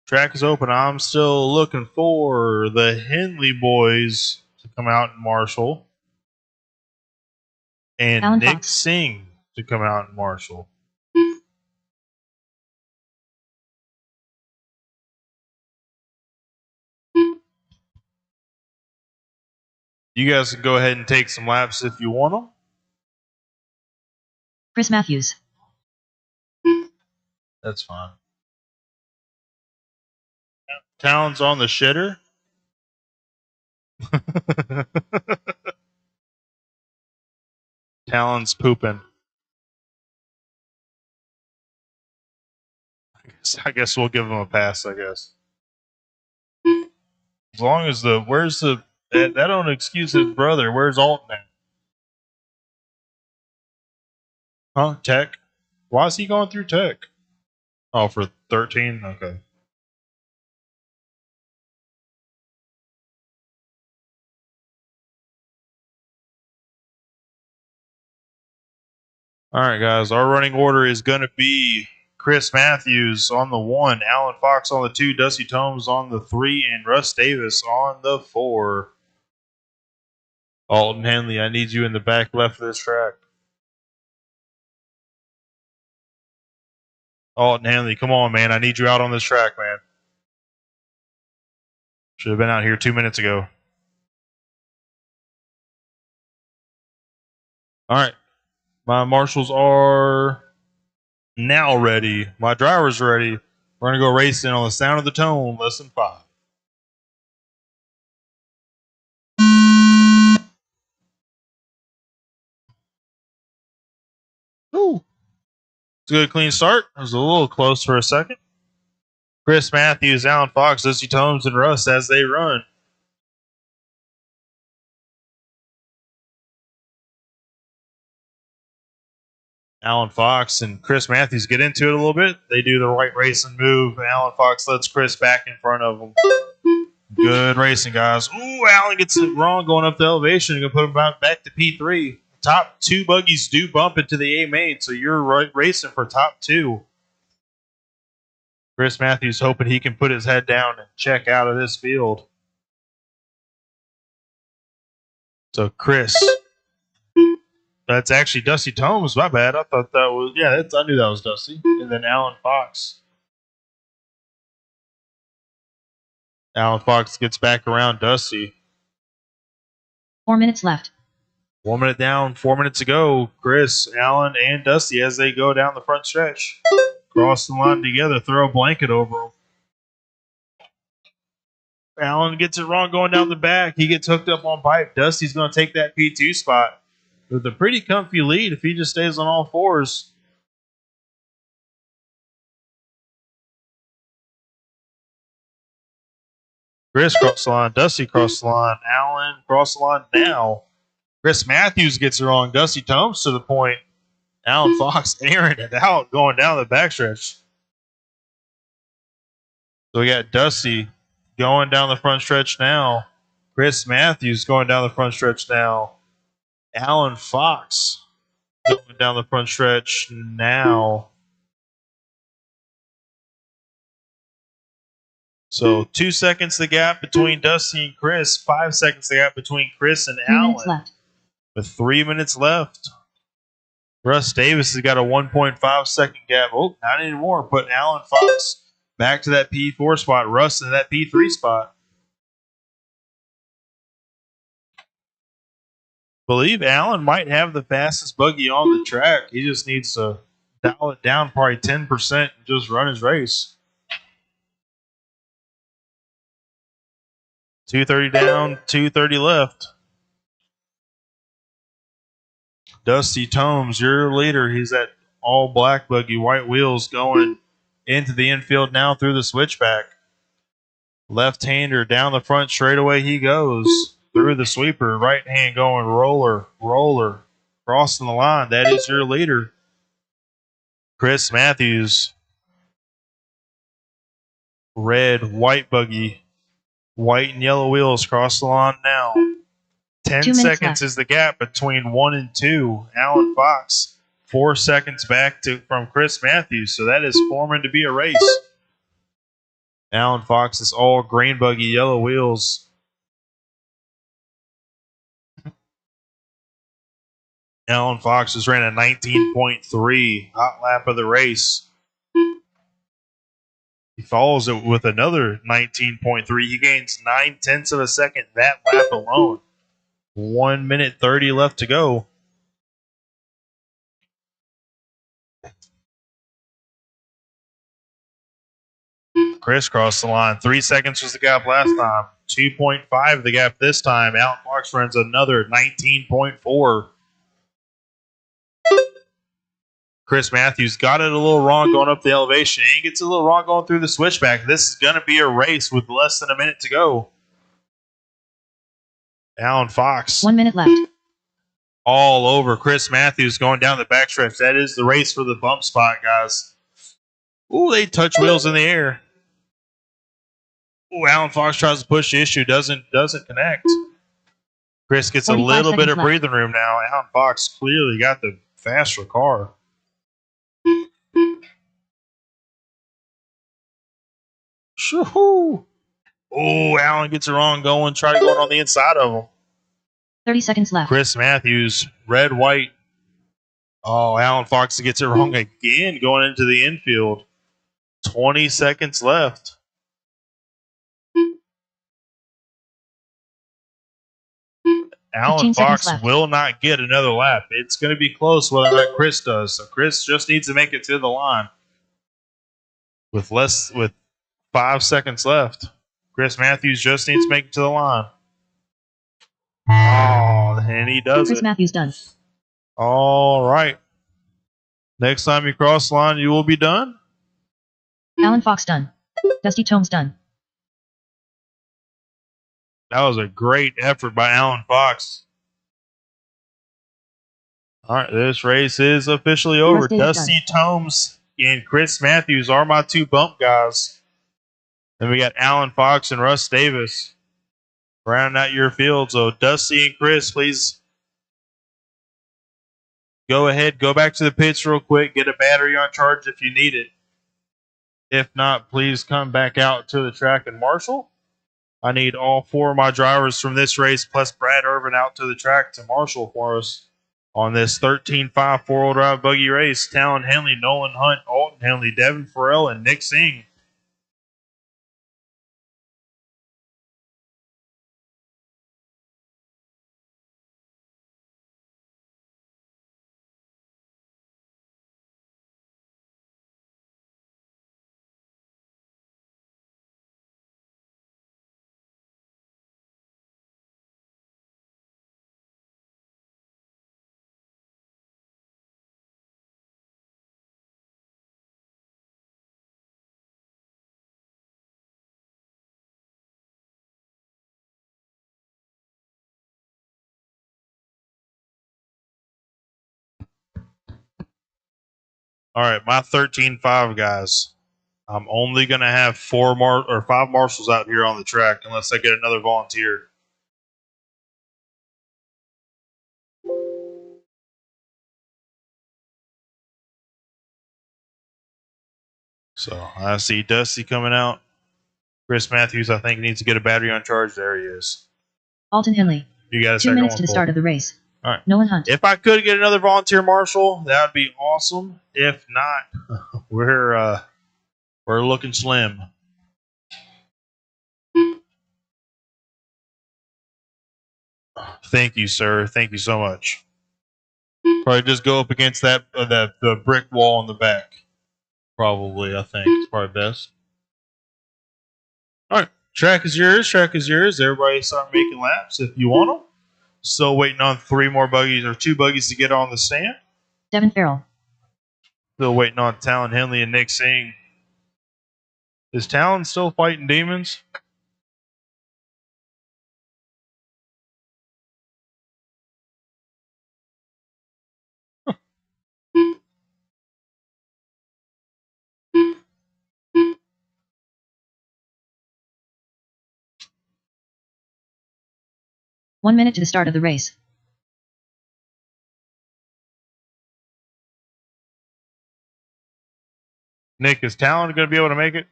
Track is open. I'm still looking for the Henley boys to come out and marshal, and Alan Nick Fox. Singh to come out and marshal. You guys can go ahead and take some laps if you want them. Chris Matthews. That's fine. Talon's on the shitter. Talon's pooping. I guess we'll give him a pass, I guess. As long as that don't excuse his brother. Where's Alton at? Huh? Tech? Why is he going through Tech? Oh, for 13? Okay. All right, guys. Our running order is going to be Chris Matthews on the 1, Alan Fox on the 2, Dusty Tomes on the 3, and Russ Davis on the 4. Alton Henley, I need you in the back left of this track. Alton Henley, come on, man. I need you out on this track, man. Should have been out here 2 minutes ago. All right. My marshals are now ready. My driver's ready. We're going to go racing on the sound of the tone. Lesson 5. Ooh. It's a good, clean start. It was a little close for a second. Chris Matthews, Alan Fox, Dusty Tomes, and Russ as they run. Alan Fox and Chris Matthews get into it a little bit. They do the right racing move. Alan Fox lets Chris back in front of him. Good racing, guys. Ooh, Alan gets it wrong going up the elevation. You're going to put him back to P3. Top 2 buggies do bump into the A main, so you're racing for top 2. Chris Matthews hoping he can put his head down and check out of this field. So Chris, that's actually Dusty Tomes. My bad. I thought that was I knew that was Dusty. And then Alan Fox. Alan Fox gets back around Dusty. 4 minutes left. 1 minute down, 4 minutes to go. Chris, Alan, and Dusty as they go down the front stretch. Cross the line together, throw a blanket over them. Alan gets it wrong going down the back. He gets hooked up on pipe. Dusty's going to take that P2 spot with a pretty comfy lead if he just stays on all fours. Chris cross the line. Dusty cross the line. Alan cross the line now. Chris Matthews gets it wrong. Dusty Tomes to the point. Alan Fox airing it out going down the backstretch. So we got Dusty going down the front stretch now. Chris Matthews going down the front stretch now. Alan Fox going down the front stretch now. So 2 seconds the gap between Dusty and Chris. 5 seconds the gap between Chris and 3 Alan. minutes left. With 3 minutes left. Russ Davis has got a 1.5 second gap. Oh, not anymore. Putting Alan Fox back to that P4 spot. Russ in that P3 spot. Believe Alan might have the fastest buggy on the track. He just needs to dial it down probably 10% and just run his race. 230 down, 230 left. Dusty Tomes, your leader. He's that all black buggy, white wheels going into the infield now through the switchback. Left-hander down the front straightaway he goes. Through the sweeper, right hand going roller, crossing the line. That is your leader. Chris Matthews. Red, white buggy. White and yellow wheels cross the line now. 10 seconds left. is the gap between 1 and 2. Alan Fox, 4 seconds back from Chris Matthews. So that is forming to be a race. Alan Fox is all green buggy, yellow wheels. Alan Fox has ran a 19.3 hot lap of the race. He follows it with another 19.3. He gains 9/10 of a second that lap alone. 1 minute 30 left to go. Chris crossed the line. 3 seconds was the gap last time. 2.5 the gap this time. Alan Fox runs another 19.4. Chris Matthews got it a little wrong going up the elevation. And he gets a little wrong going through the switchback. This is going to be a race with less than a minute to go. Alan Fox. 1 minute left. All over Chris Matthews going down the backstretch. That is the race for the bump spot, guys. Ooh, they touch wheels in the air. Ooh, Alan Fox tries to push the issue. Doesn't connect. Chris gets a little bit of breathing room now. Alan Fox clearly got the faster car. Shoo-hoo. Oh, Alan gets it wrong going. Try to go on the inside of him. 30 seconds left. Chris Matthews, red, white. Oh, Alan Fox gets it wrong again going into the infield. 20 seconds left. Alan Fox will not get another lap. It's going to be close whether or not Chris does. So Chris just needs to make it to the line. With 5 seconds left. Chris Matthews just needs to make it to the line. Oh, and he does Chris it. Matthews done. All right. Next time you cross the line, you will be done. Alan Fox done. Dusty Tomes done. That was a great effort by Alan Fox. All right, this race is officially over. Dusty Tomes and Chris Matthews are my two bump guys. Then we got Alan Fox and Russ Davis rounding out your field. So Dusty and Chris, please go ahead, go back to the pits real quick, get a battery on charge if you need it. If not, please come back out to the track and marshal. I need all 4 of my drivers from this race plus Brad Irvin out to the track to marshal for us on this 13-5 4-wheel drive buggy race. Talon Henley, Nolan Hunt, Alton Henley, Devin Farrell, and Nick Singh. All right, my 13-5 guys. I'm only going to have 5 marshals out here on the track unless I get another volunteer. So I see Dusty coming out. Chris Matthews, I think, needs to get a battery on charge. There he is. Alton Henley. You guys 2 minutes to the start of the race. All right. Nolan Hunt. If I could get another volunteer marshal, that would be awesome. If not, we're looking slim. Thank you, sir. Thank you so much. Probably just go up against that the brick wall in the back. Probably, I think it's probably best. All right, track is yours. Track is yours. Everybody start making laps if you want them. Still waiting on 2 buggies to get on the stand. Devin Farrell. Still waiting on Talon Henley and Nick Singh. Is Talon still fighting demons? One minute to the start of the race. Nick, is Talon going to be able to make it?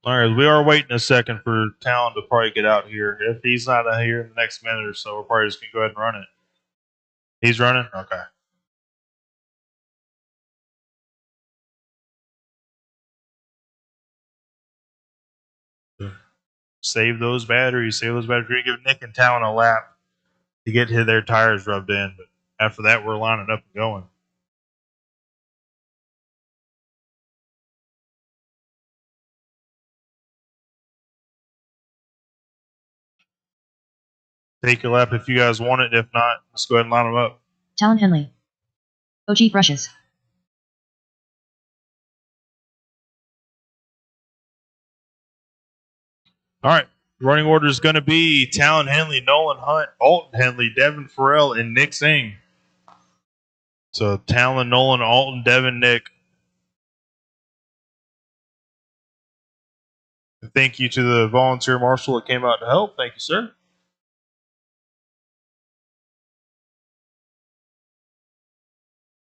All right, we are waiting a second for Talon to probably get out here. If he's not out here in the next minute or so, we're probably just going to go ahead and run it. He's running? Okay. Save those batteries. Save those batteries. Give Nick and Talon a lap to get their tires rubbed in. But after that, we're lining up and going. Take your lap if you guys want it. If not, let's go ahead and line them up. Talon Henley. OG brushes. All right. Running order is going to be Talon Henley, Nolan Hunt, Alton Henley, Devin Farrell, and Nick Singh. So Talon, Nolan, Alton, Devin, Nick. Thank you to the volunteer marshal that came out to help. Thank you, sir.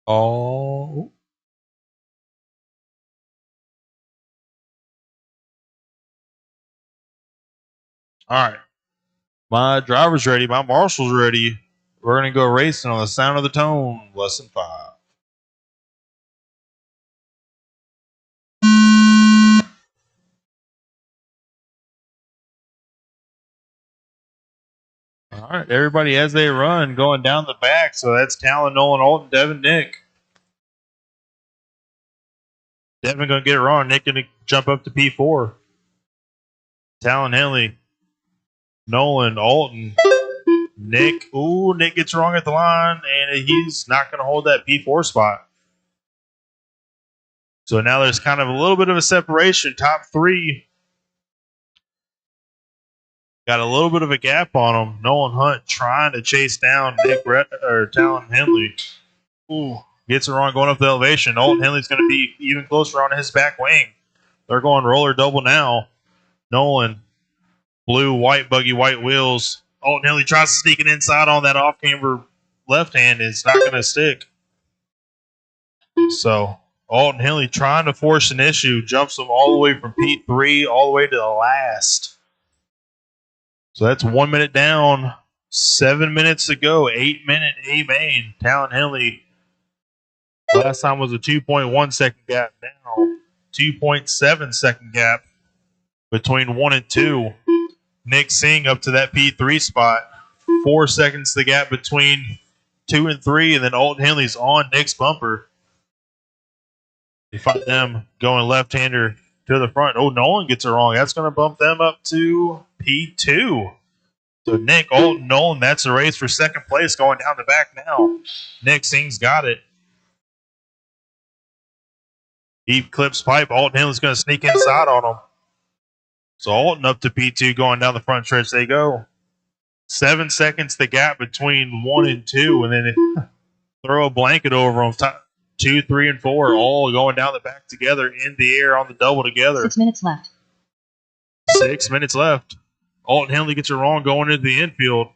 Oh. All right. My driver's ready. My marshal's ready. We're going to go racing on the sound of the tone. Lesson 5. All right. Everybody as they run going down the back. So that's Talon, Nolan, Alton, Devin, Nick. Devin going to get it wrong. Nick going to jump up to P4. Talon Henley, Nolan, Alton, Nick. Ooh, Nick gets wrong at the line, and he's not going to hold that P4 spot. So now there's kind of a little bit of a separation. Top 3 got a little bit of a gap on him. Nolan Hunt trying to chase down Talon Henley. Ooh, gets it wrong going up the elevation. Alton Henley's going to be even closer on his back wing. They're going roller double now. Nolan, blue, white buggy, white wheels. Alton Henley tries to sneak it inside on that off-camber left hand. It's not going to stick. So Alton Henley trying to force an issue. Jumps him all the way from P3 all the way to the last. So that's 1 minute down. 7 minutes to go. 8-minute A main. Talon Henley last time was a 2.1 second gap. Now 2.7 second gap between 1 and 2. Nick Singh up to that P3 spot. 4 seconds the gap between 2 and 3, and then Alton Henley's on Nick's bumper. You find them going left-hander to the front. Oh, Nolan gets it wrong. That's going to bump them up to P2. So Nick, Alton, Nolan, that's a race for second place going down the back now. Nick Singh's got it. Deep clips pipe. Alton Henley's going to sneak inside on him. So Alton up to P2 going down the front stretch they go. 7 seconds the gap between 1 and 2, and then throw a blanket over them. 2, 3, and 4 all going down the back together in the air on the double together. 6 minutes left. 6 minutes left. Alton Henley gets it wrong going into the infield.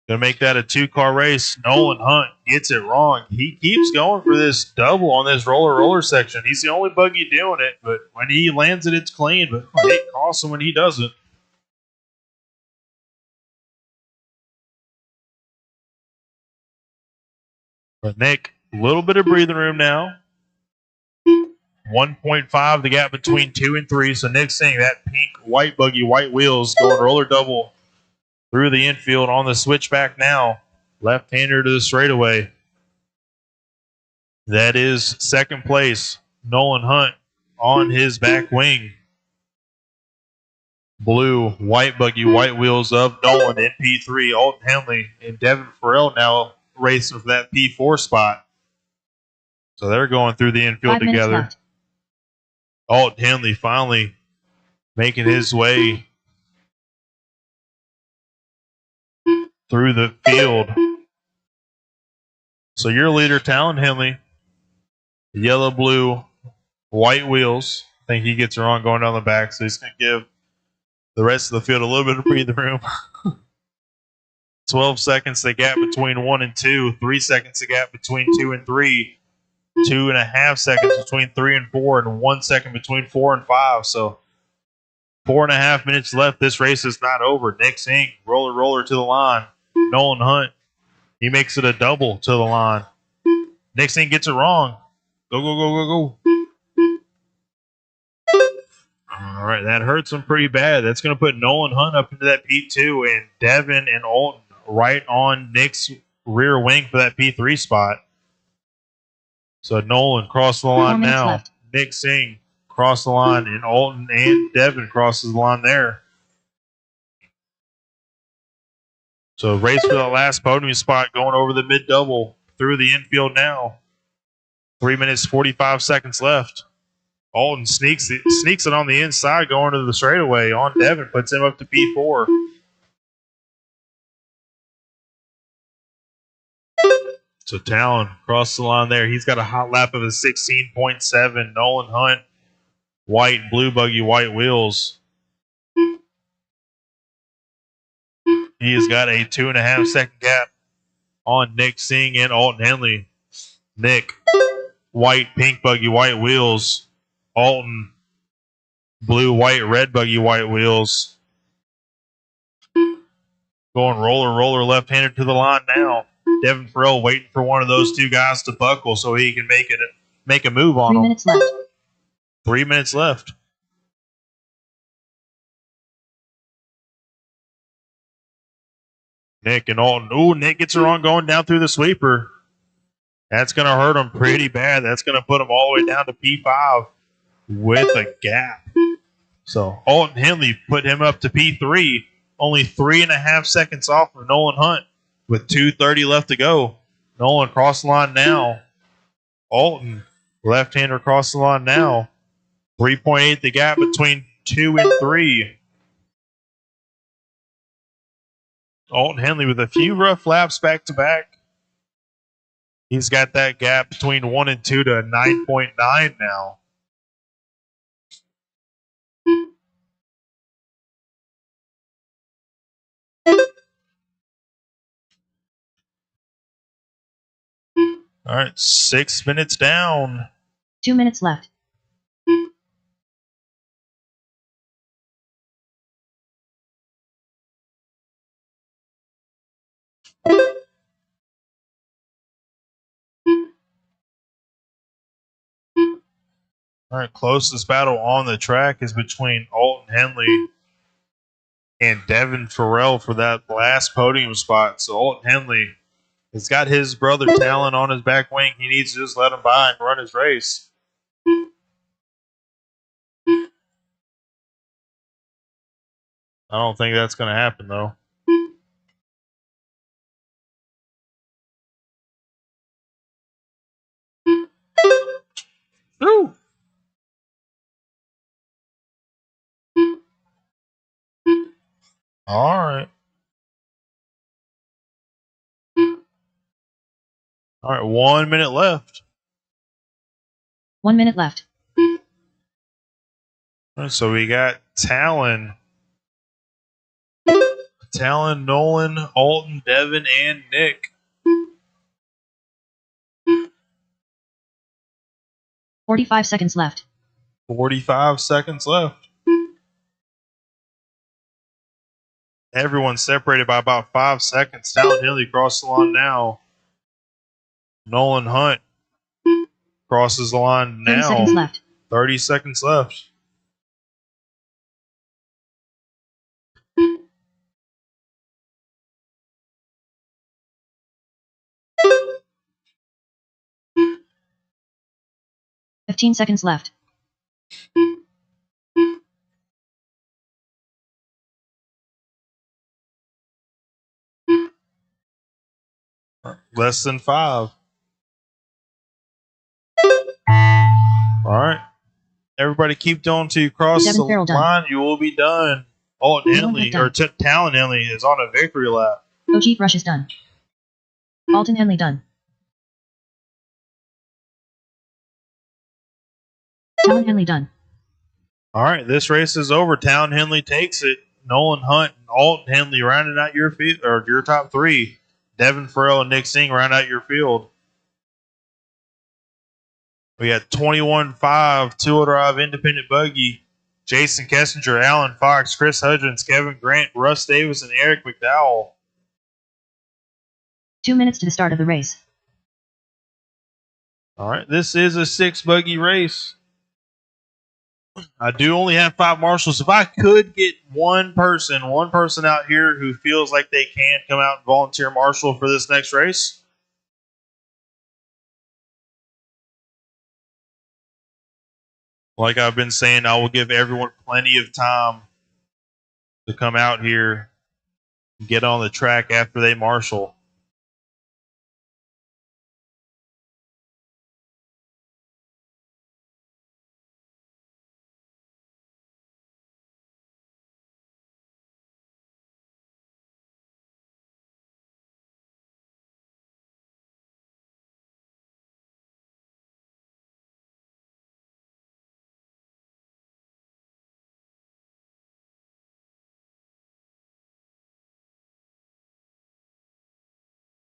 Gonna make that a 2-car race. Nolan Hunt gets it wrong. He keeps going for this double on this roller section. He's the only buggy doing it, but when he lands it, it's clean. But it costs him when he doesn't. But Nick, a little bit of breathing room now. 1.5 the gap between 2 and 3. So Nick's saying that pink white buggy, white wheels going roller double through the infield on the switchback now. Left-hander to the straightaway. That is second place. Nolan Hunt on his back wing. Blue, white buggy, white wheels of Nolan in P3. Alton Henley and Devin Farrell now racing for that P4 spot. So they're going through the infield together. Alton Henley finally making his way through the field. So your leader, Talon Henley, yellow, blue, white wheels. I think he gets it wrong going down the back, so he's going to give the rest of the field a little bit of breathing room. 12 seconds the gap between 1 and 2. 3 seconds the gap between 2 and 3. 2.5 seconds between 3 and 4, and 1 second between 4 and 5. So 4.5 minutes left. This race is not over. Nick Singh, roller to the line. Nolan Hunt, he makes it a double to the line. Nick Singh gets it wrong. Go. All right, that hurts him pretty bad. That's going to put Nolan Hunt up into that P2, and Devin and Alton right on Nick's rear wing for that P3 spot. So Nolan crossed the line now. Left. Nick Singh crossed the line, and Alton and Devin crosses the line there. So race for the last podium spot going over the mid-double through the infield now. 3 minutes, 45 seconds left. Alton sneaks it on the inside going to the straightaway on Devin, puts him up to P4. So Talon across the line there. He's got a hot lap of a 16.7. Nolan Hunt, white, blue buggy, white wheels. He has got a 2.5 second gap on Nick Singh and Alton Henley. Nick, white, pink buggy, white wheels. Alton, blue, white, red buggy, white wheels. Going roller left-handed to the line now. Devin Farrell waiting for one of those two guys to buckle so he can make a move on 3 them. minutes left. 3 minutes left. Nick and Alton. Ooh, Nick gets her on going down through the sweeper. That's going to hurt him pretty bad. That's going to put him all the way down to P5 with a gap. So Alton Henley put him up to P3, only 3.5 seconds off of Nolan Hunt with 2:30 left to go. Nolan across the line now. Alton, left-hander across the line now. 3.8 the gap between 2 and 3. Alton Henley with a few rough laps back to back. He's got that gap between 1 and 2 to 9.9 now. All right, 6 minutes down. 2 minutes left. All right, closest battle on the track is between Alton Henley and Devin Farrell for that last podium spot. So Alton Henley has got his brother Talon on his back wing. He needs to just let him by and run his race. I don't think that's going to happen, though. Ooh. All right. All right, 1 minute left. 1 minute left. All right, so we got Talon, Nolan, Alton, Devin, and Nick. 45 seconds left. 45 seconds left. Everyone's separated by about 5 seconds. Talon Henley across the line now. Nolan Hunt crosses the line 30 now. seconds left. 30 seconds left. $15 seconds left. Less than 5. All right. Everybody keep going till you cross Devin the Farrell done. line. You will be done. Alton Nolan Henley, Hunt or Talon Henley, is on a victory lap. OG Rush is done. Alton Henley done. Talon Henley done. All right, this race is over. Talon Henley takes it. Nolan Hunt and Alton Henley rounding out your field, or your top 3. Devin Farrell and Nick Singh round out your field. We got 21-5 two-wheel drive independent buggy. Jason Kessinger, Alan Fox, Chris Hudgens, Kevin Grant, Russ Davis, and Eric McDowell. 2 minutes to the start of the race. All right, this is a 6-buggy race. I do only have 5 marshals. If I could get one person out here who feels like they can come out and volunteer marshal for this next race. Like I've been saying, I will give everyone plenty of time to come out here, get on the track after they marshal.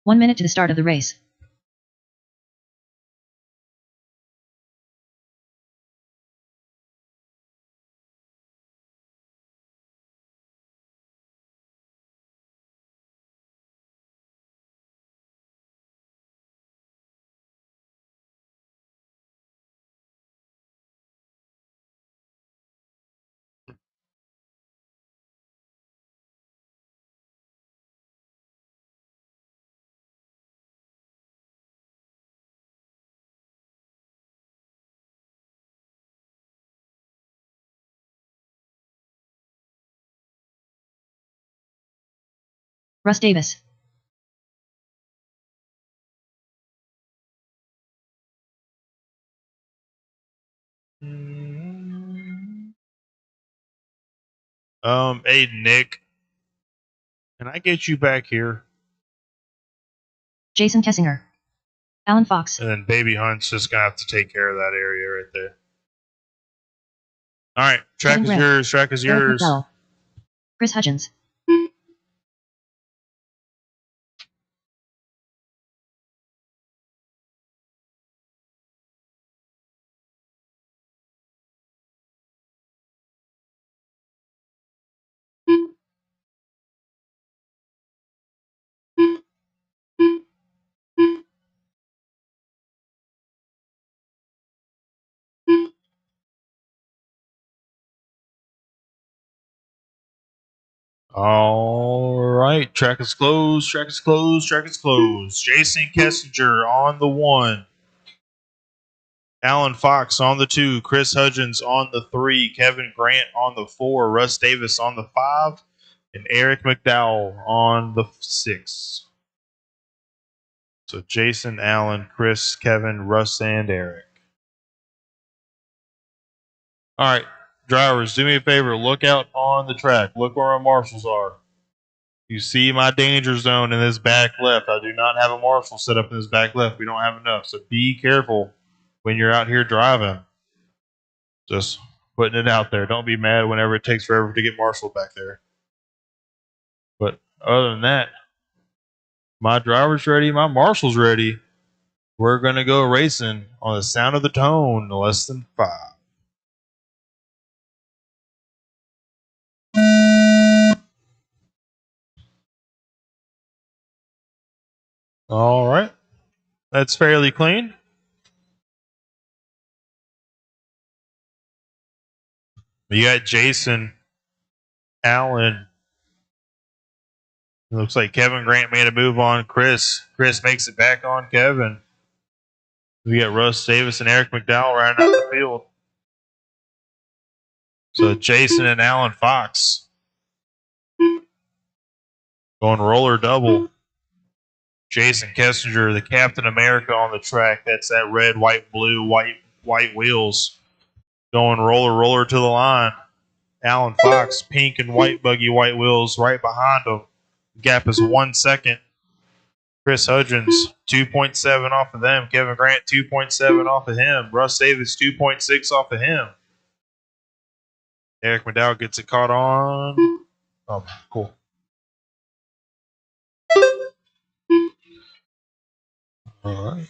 One minute to the start of the race. Russ Davis. Hey, Nick. Can I get you back here? Jason Kessinger. Alan Fox. And then Baby Hunt's just going to have to take care of that area right there. All right. Track is yours. Track is yours. Chris Hudgens. All right. Track is closed. Track is closed. Track is closed. Jason Kessinger on the 1. Alan Fox on the 2. Chris Hudgens on the 3. Kevin Grant on the 4. Russ Davis on the 5. And Eric McDowell on the 6. So Jason, Alan, Chris, Kevin, Russ, and Eric. All right. Drivers, do me a favor. Look out on the track. Look where our marshals are. You see my danger zone in this back left. I do not have a marshal set up in this back left. We don't have enough. So be careful when you're out here driving. Just putting it out there. Don't be mad whenever it takes forever to get marshaled back there. But other than that, my driver's ready. My marshal's ready. We're going to go racing on the sound of the tone, less than 5. All right. That's fairly clean. You got Jason, Allen. It looks like Kevin Grant made a move on Chris. Chris makes it back on Kevin. We got Russ Davis and Eric McDowell riding out the field. So Jason and Alan Fox going roller double. Jason Kessinger, the Captain America on the track. That's that red, white, blue, white wheels. Going roller to the line. Alan Fox, pink and white buggy, white wheels right behind him. Gap is 1 second. Chris Hudgens, 2.7 off of them. Kevin Grant, 2.7 off of him. Russ Davis, 2.6 off of him. Eric McDowell gets it caught on. Oh, cool. All right.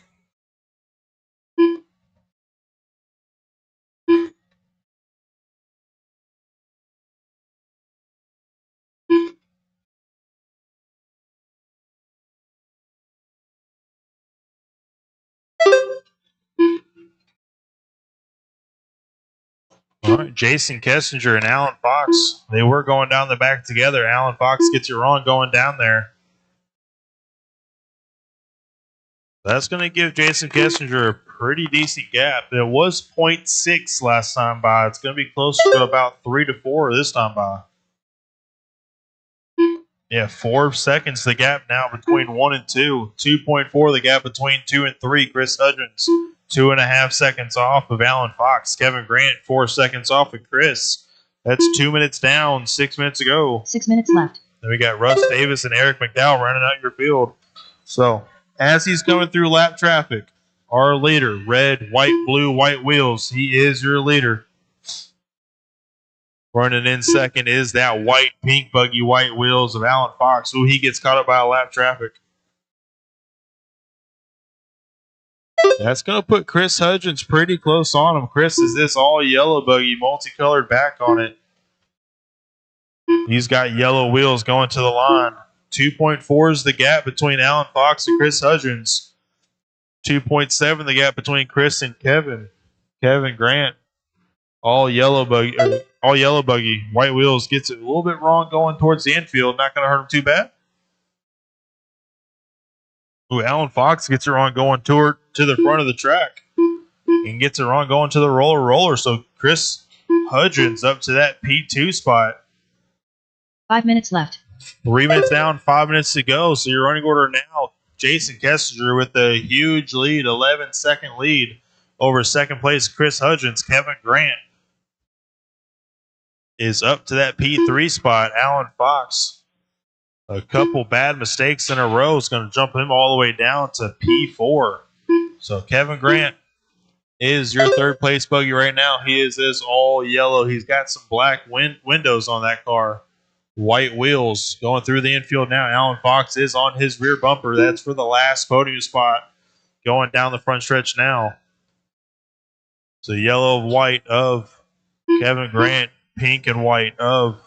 All right, Jason Kessinger and Alan Fox. They were going down the back together. Alan Fox gets it wrong going down there. That's going to give Jason Kessinger a pretty decent gap. It was 0.6 last time by. It's going to be closer to about 3 to 4 this time by. Yeah, 4 seconds the gap now between 1 and 2. 2.4 the gap between 2 and 3. Chris Hudgens, 2.5 seconds off of Alan Fox. Kevin Grant, 4 seconds off of Chris. That's 2 minutes down, 6 minutes to go. 6 minutes left. Then we got Russ Davis and Eric McDowell running out your field. So, as he's coming through lap traffic, our leader, red, white, blue, white wheels, he is your leader. Running in second is that white, pink buggy, white wheels of Alan Fox. Ooh, he gets caught up by a lap traffic. That's going to put Chris Hudgens pretty close on him. Chris is this all yellow buggy, multicolored back on it. He's got yellow wheels going to the line. 2.4 is the gap between Alan Fox and Chris Hudgens. 2.7 the gap between Chris and Kevin. Kevin Grant, all yellow buggy, white wheels, gets it a little bit wrong going towards the infield. Not going to hurt him too bad. Ooh, Alan Fox gets it wrong going to the front of the track and gets it wrong going to the roller. So Chris Hudgens up to that P2 spot. 5 minutes left. 3 minutes down, 5 minutes to go. So your running order now, Jason Kessinger with a huge lead, 11-second lead over second place Chris Hudgens. Kevin Grant is up to that P3 spot. Alan Fox, a couple bad mistakes in a row is going to jump him all the way down to P4. So Kevin Grant is your third place buggy right now. He is this all yellow. He's got some black windows on that car. White wheels going through the infield now. Alan Fox is on his rear bumper. That's for the last podium spot going down the front stretch now. So yellow and white of Kevin Grant, pink and white of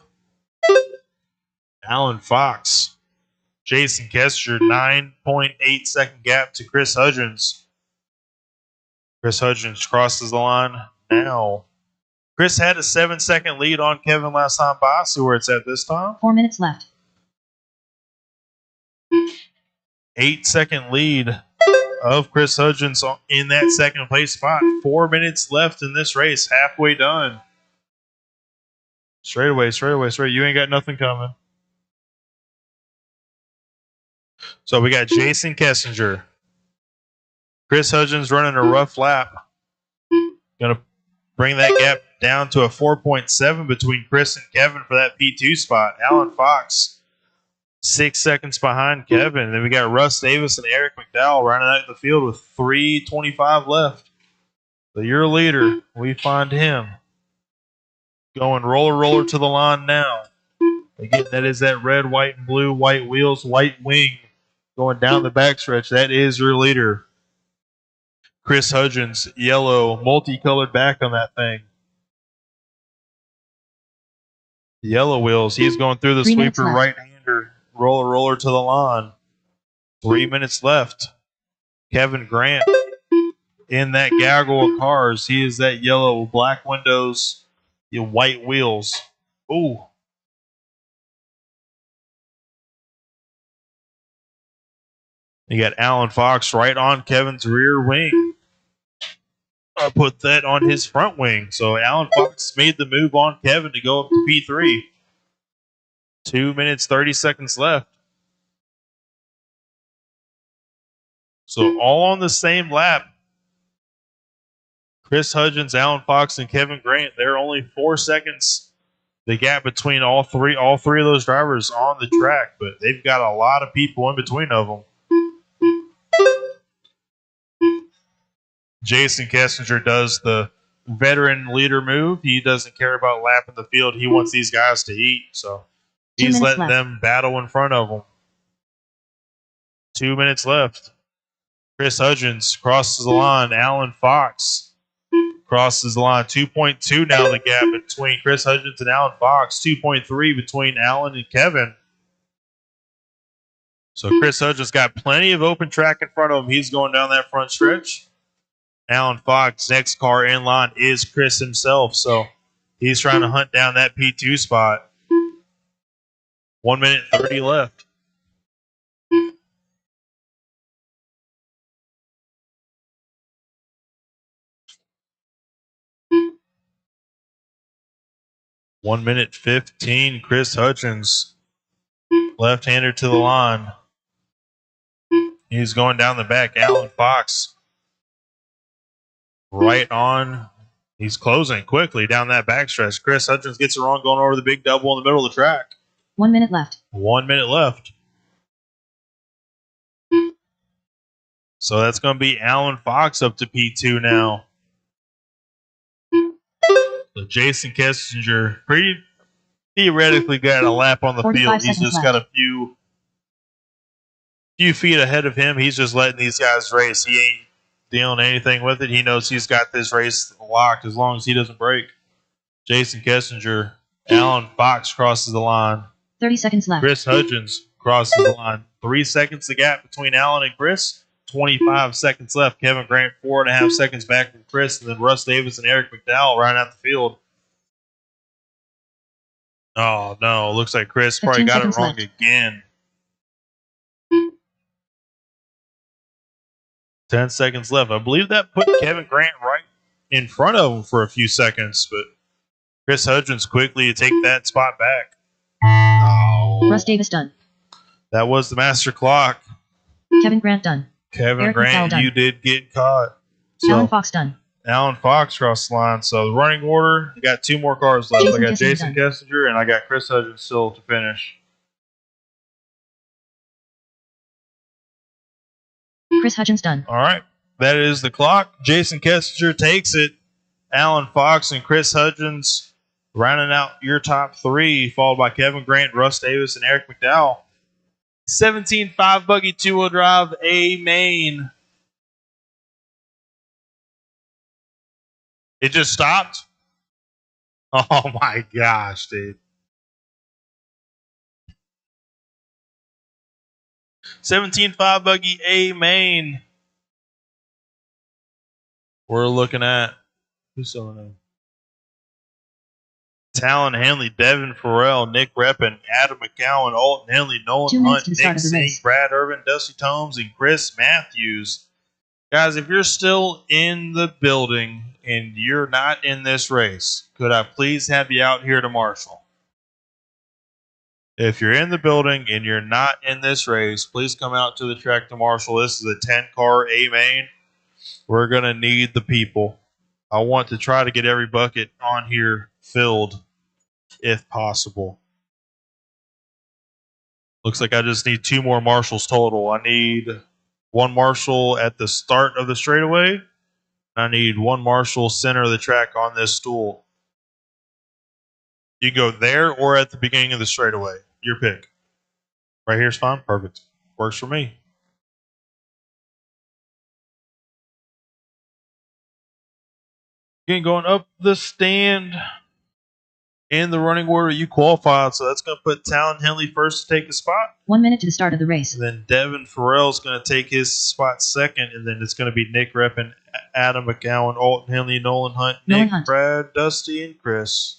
Alan Fox. Jason Kessinger, 9.8 second gap to Chris Hudgens. Chris Hudgens crosses the line now. Chris had a 7-second lead on Kevin last time by. See where it's at this time. 4 minutes left. 8-second lead of Chris Hudgens in that second place spot. 4 minutes left in this race. Halfway done. Straight away. You ain't got nothing coming. So we got Jason Kessinger. Chris Hudgens running a rough lap. Going to bring that gap down to a 4.7 between Chris and Kevin for that P2 spot. Alan Fox, 6 seconds behind Kevin. Then we got Russ Davis and Eric McDowell running out the field with 3:25 left. So your leader, we find him going roller to the line now. Again, that is that red, white, and blue, white wheels, white wing going down the backstretch. That is your leader. Chris Hudgens, yellow, multicolored back on that thing. Yellow wheels. He's going through the sweeper right-hander. Roller to the line. 3 minutes left. Kevin Grant in that gaggle of cars. He is that yellow, black windows, white wheels. Ooh. You got Alan Fox right on Kevin's rear wing. I put that on his front wing. So Alan Fox made the move on Kevin to go up to P3. 2 minutes, 30 seconds left. So all on the same lap. Chris Hudgens, Alan Fox, and Kevin Grant. They're only 4 seconds the gap between all three of those drivers on the track, but they've got a lot of people in between of them. Jason Kessinger does the veteran leader move. He doesn't care about lapping the field. He wants these guys to eat, so he's letting them battle in front of him. 2 minutes left. Chris Hudgens crosses the line. Alan Fox crosses the line. 2.2 now the gap between Chris Hudgens and Alan Fox. 2.3 between Alan and Kevin. So Chris Hudgens got plenty of open track in front of him. He's going down that front stretch. Alan Fox, next car in line is Chris himself. So he's trying to hunt down that P2 spot. 1 minute 30 left. One minute 15. Chris Hudgens Left-hander to the line. He's going down the back. Alan Fox right on. He's closing quickly down that backstretch. Chris Hutchins gets it wrong going over the big double in the middle of the track. 1 minute left. 1 minute left. So that's going to be Alan Fox up to P2 now. So Jason Kessinger pretty theoretically got a lap on the field. He's just got a few feet ahead of him. He's just letting these guys race. He ain't dealing anything with it. He knows he's got this race locked as long as he doesn't break. Jason Kessinger, Alan Fox crosses the line. 30 seconds left. Chris Hutchins crosses the line. 3 seconds the gap between Alan and Chris. 25 seconds left. Kevin Grant 4.5 seconds back from Chris, and then Russ Davis and Eric McDowell right out the field. Oh no! Looks like Chris probably got it wrong again. 10 seconds left. I believe that put Kevin Grant right in front of him for a few seconds, but Chris Hutchins quickly to take that spot back. Oh. Russ Davis done. That was the master clock. Kevin Grant done. Kevin Eric Grant, you did get caught. So, Alan Fox done. Alan Fox crossed the line. So the running order, you got 2 more cars left. I got Jason Kessinger and I got Chris Hutchins still to finish. Chris Hutchins done. All right. That is the clock. Jason Kessinger takes it. Alan Fox and Chris Hutchins rounding out your top 3, followed by Kevin Grant, Russ Davis, and Eric McDowell. 17.5 buggy 2-wheel drive A main. It just stopped? Oh my gosh, dude. 17.5 buggy A main. We're looking at who's selling them? Talon Henley, Devin Farrell, Nick Reppin, Adam McCowan, Alton Henley, Nolan Hunt, Nick Singh, Brad Irvin, Dusty Tomes, and Chris Matthews. Guys, if you're still in the building and you're not in this race, could I please have you out here to Marshall? If you're in the building and you're not in this race, please come out to the track to Marshall. This is a 10-car A main. We're going to need the people. I want to try to get every bucket on here filled if possible. Looks like I just need 2 more marshals total. I need 1 marshal at the start of the straightaway. I need 1 marshal center of the track on this stool. You go there or at the beginning of the straightaway. Your pick. Right here's fine. Perfect. Works for me. Again, going up the stand in the running order, you qualified, so that's going to put Talon Henley first to take the spot. 1 minute to the start of the race. And then Devin Farrell is going to take his spot second, and then it's going to be Nick Reppin, Adam McCowan, Alton Henley, Nolan Hunt, Nick, Brad, Dusty, and Chris.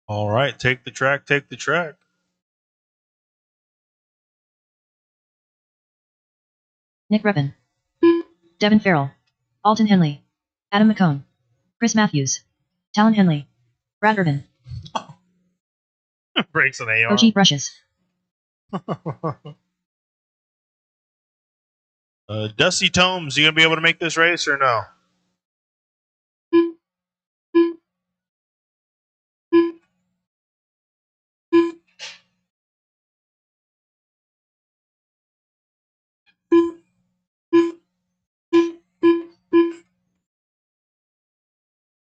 All right, take the track, take the track. Nick Reppin, Devin Farrell, Alton Henley, Adam McCone, Chris Matthews, Talon Henley, Brad Irvin. Breaks an AR. OG brushes. Dusty Tomes, you going to be able to make this race or no?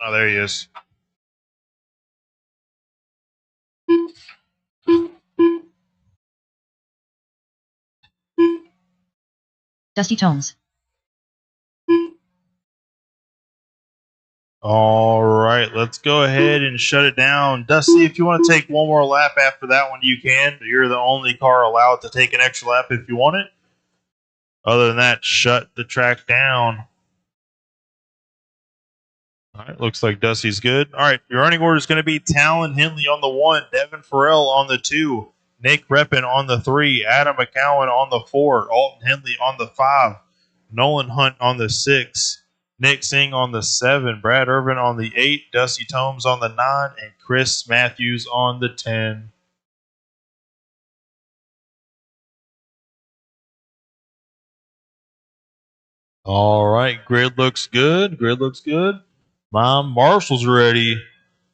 Oh, there he is. Dusty Tomes. All right, let's go ahead and shut it down. Dusty, if you want to take one more lap after that one, you can. You're the only car allowed to take an extra lap if you want it. Other than that, shut the track down. All right, looks like Dusty's good. All right, your running order is going to be Talon Henley on the 1, Devin Farrell on the 2, Nick Reppin on the 3, Adam McCowan on the 4, Alton Henley on the 5, Nolan Hunt on the 6, Nick Singh on the 7, Brad Irvin on the 8, Dusty Tomes on the 9, and Chris Matthews on the 10. All right, grid looks good. Grid looks good. My marshals are ready.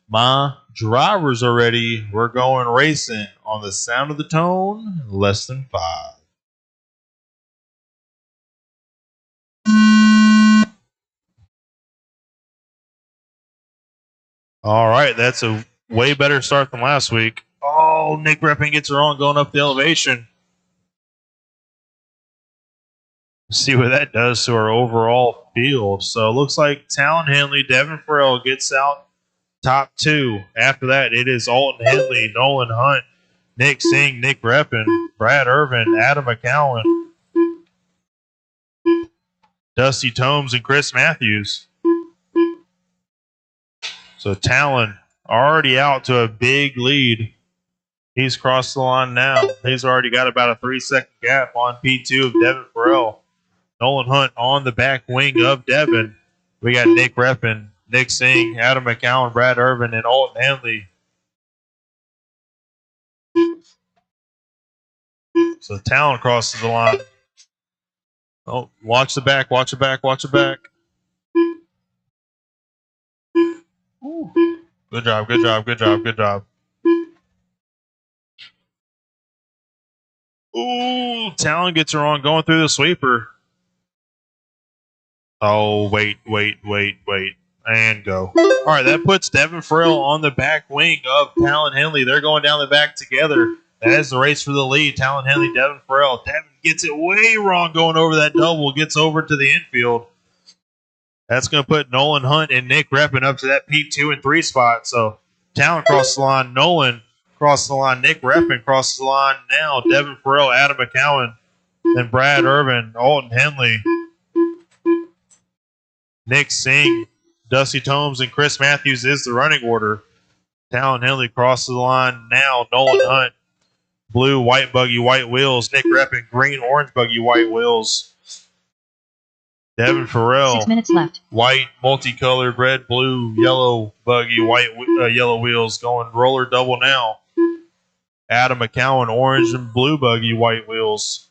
My drivers are ready. We're going racing on the sound of the tone, less than 5. All right, that's a way better start than last week. Oh, Nick Reppin gets her on going up the elevation. See what that does to our overall field. So it looks like Talon Henley, Devin Farrell gets out top 2. After that, it is Alton Henley, Nolan Hunt, Nick Singh, Nick Reppin, Brad Irvin, Adam McCowan, Dusty Tomes, and Chris Matthews. So Talon already out to a big lead. He's crossed the line now. He's already got about a 3-second gap on P2 of Devin Farrell. Nolan Hunt on the back wing of Devin. We got Nick Reppin, Nick Singh, Adam McCowan, Brad Irvin, and Alton Henley. So Talon crosses the line. Oh, watch the back, watch the back, watch the back. Ooh. Good job, good job, good job, good job. Ooh, Talon gets her on going through the sweeper. Oh, wait, and go. All right, that puts Devin Farrell on the back wing of Talon Henley. They're going down the back together. That is the race for the lead. Talon Henley, Devin Farrell. Devin gets it way wrong going over that double, gets over to the infield. That's going to put Nolan Hunt and Nick Reppin up to that P2 and 3 spot. So Talon crosses the line. Nolan crosses the line. Nick Reppin crosses the line now. Devin Farrell, Adam McCowan, then Brad Irvin, Alton Henley, Nick Singh, Dusty Tomes, and Chris Matthews is the running order. Talon Henley crosses the line now. Nolan Hunt, blue, white buggy, white wheels. Nick Reppin, green, orange buggy, white wheels. Devin Farrell, 6 minutes left. White, multicolored, red, blue, yellow buggy, white yellow wheels. Going roller double now. Adam McCowan, orange and blue buggy, white wheels.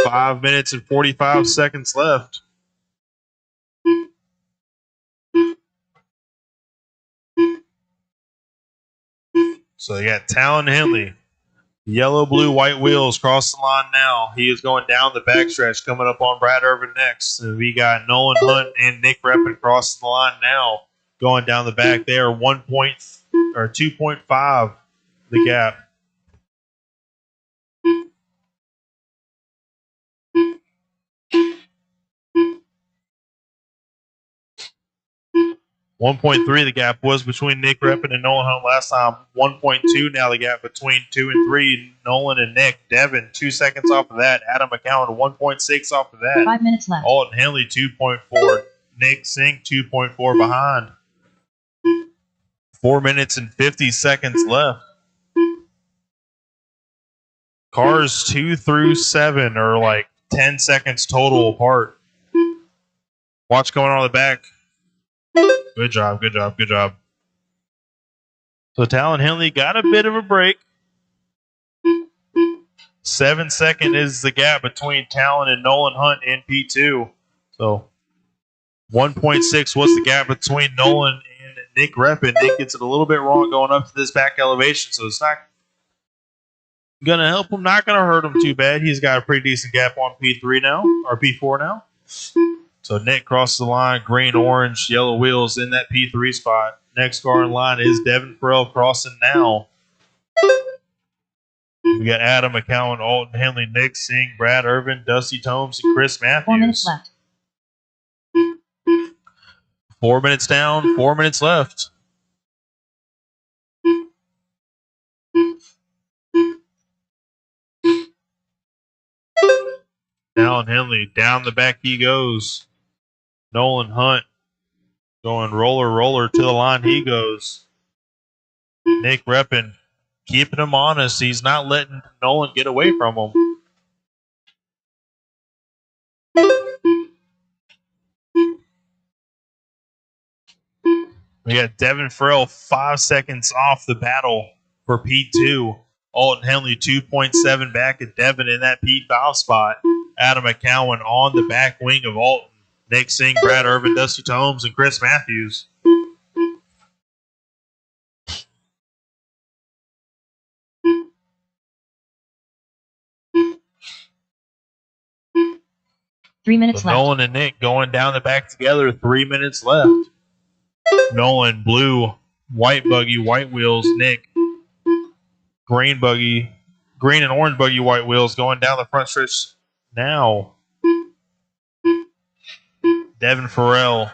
5 minutes and 45 seconds left. So you got Talon Henley, yellow, blue, white wheels cross the line now. He is going down the backstretch, coming up on Brad Irvin next. And we got Nolan Hunt and Nick Reppin crossing the line now, going down the back. They are 2.5 the gap. $1.3 the gap was between Nick Reppin and Nolan Hunt last time. 1.2 now the gap between 2 and 3. Nolan and Nick. Devin 2 seconds off of that. Adam McCowan 1.6 off of that. 5 minutes left. Alton Henley 2.4. Nick Singh 2.4 behind. 4 minutes and 50 seconds left. Cars 2 through 7 are like 10 seconds total apart. Watch going on the back. Good job, good job, good job. So Talon Henley got a bit of a break. 7 second is the gap between Talon and Nolan Hunt in P2. So 1.6 was the gap between Nolan and Nick Reppin. Nick gets it a little bit wrong going up to this back elevation, so it's not going to help him, not going to hurt him too bad. He's got a pretty decent gap on P3 now, or P4 now. So Nick crosses the line, green, orange, yellow wheels in that P3 spot. Next car in line is Devin Farrell crossing now. We got Adam McCowan, Alton Henley, Nick Singh, Brad Irvin, Dusty Tomes, and Chris Matthews. 4 minutes left. 4 minutes down, 4 minutes left. Alan Henley, down the back he goes. Nolan Hunt going roller to the line he goes. Nick Reppin keeping him honest. He's not letting Nolan get away from him. We got Devin Farrell 5 seconds off the battle for P2. Alton Henley 2.7 back at Devin in that P5 spot. Adam McCowan on the back wing of Alton. Nick Singh, Brad Irvin, Dusty Tomes, and Chris Matthews. Three minutes left. Nolan and Nick going down the back together. 3 minutes left. Nolan, blue, white buggy, white wheels. Nick, green and orange buggy, white wheels going down the front stretch now. Devin Farrell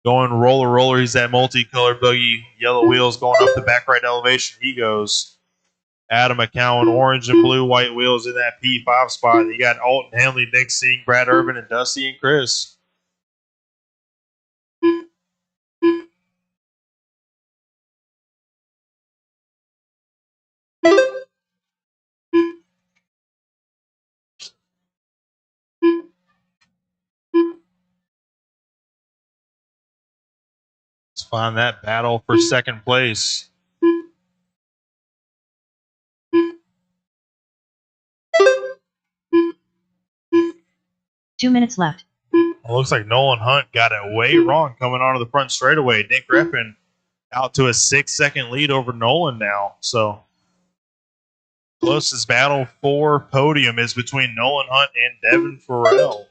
going roller. He's that multicolored buggy, yellow wheels going up the back right elevation. He goes. Adam McCowan, orange and blue, white wheels in that P5 spot. You got Alton Henley, Nick Singh, Brad Irvin, and Dusty and Chris. Let's find that battle for second place. 2 minutes left. It looks like Nolan Hunt got it way wrong coming onto the front straightaway. Nick Reppin out to a 6-second lead over Nolan now. So closest battle for podium is between Nolan Hunt and Devin Farrell.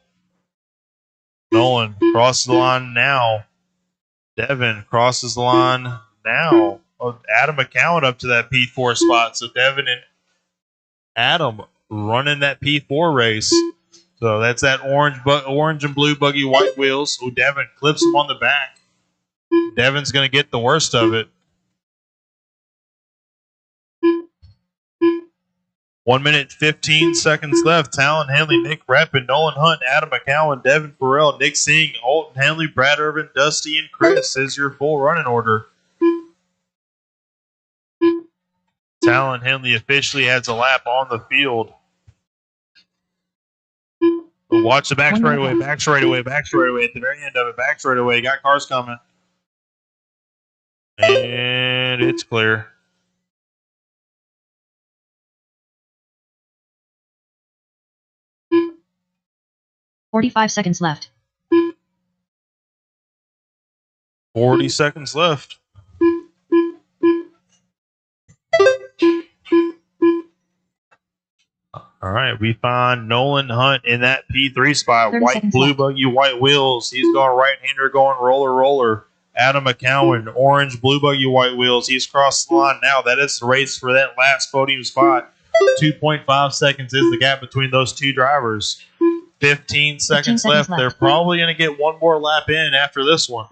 Nolan crosses the line now. Devin crosses the line now. Oh, Adam McCowan up to that P4 spot. So Devin and Adam running that P4 race. So that's that orange and blue buggy, white wheels. Oh, Devin clips him on the back. Devin's going to get the worst of it. 1 minute, 15 seconds left. Talon Henley, Nick Reppin, Nolan Hunt, Adam McCowan, Devin Farrell, Nick Singh, Alton Henley, Brad Irvin, Dusty, and Chris is your full running order. Talon Henley officially has a lap on the field. Watch the back straightaway at the very end of it. Back straightaway. Got cars coming. And it's clear. $45 seconds left. 40 seconds left. All right, we find Nolan Hunt in that P3 spot. White, blue buggy, white wheels. He's going right-hander, going roller. Adam McCowan, orange, blue buggy, white wheels. He's crossed the line now. That is the race for that last podium spot. 2.5 seconds is the gap between those two drivers. 15 seconds left. They're probably going to get one more lap in after this one.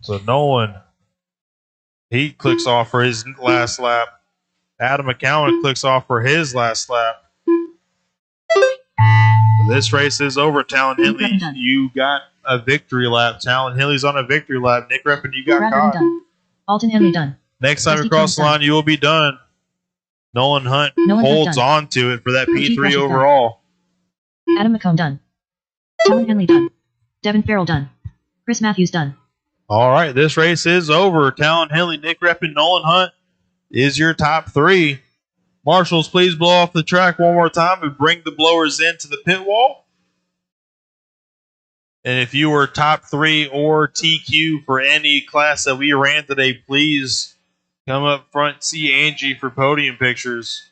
So Nolan, he clicks off for his last lap. Adam McCowan clicks off for his last lap. This race is over. Talon Henley, you got a victory lap. Talon Henley's on a victory lap. Nick Reppin, you got caught. Alton Henley done. Next time you cross the line, you will be done. Nolan Hunt holds on to it for that P3 overall. Adam McCowan done. Talon Henley done. Devin Farrell done. Chris Matthews done. All right, this race is over. Talon Henley, Nick Reppin, Nolan Hunt is your top three. Marshals, please blow off the track one more time and bring the blowers into the pit wall. And if you were top three or TQ for any class that we ran today, please come up front, see Angie for podium pictures.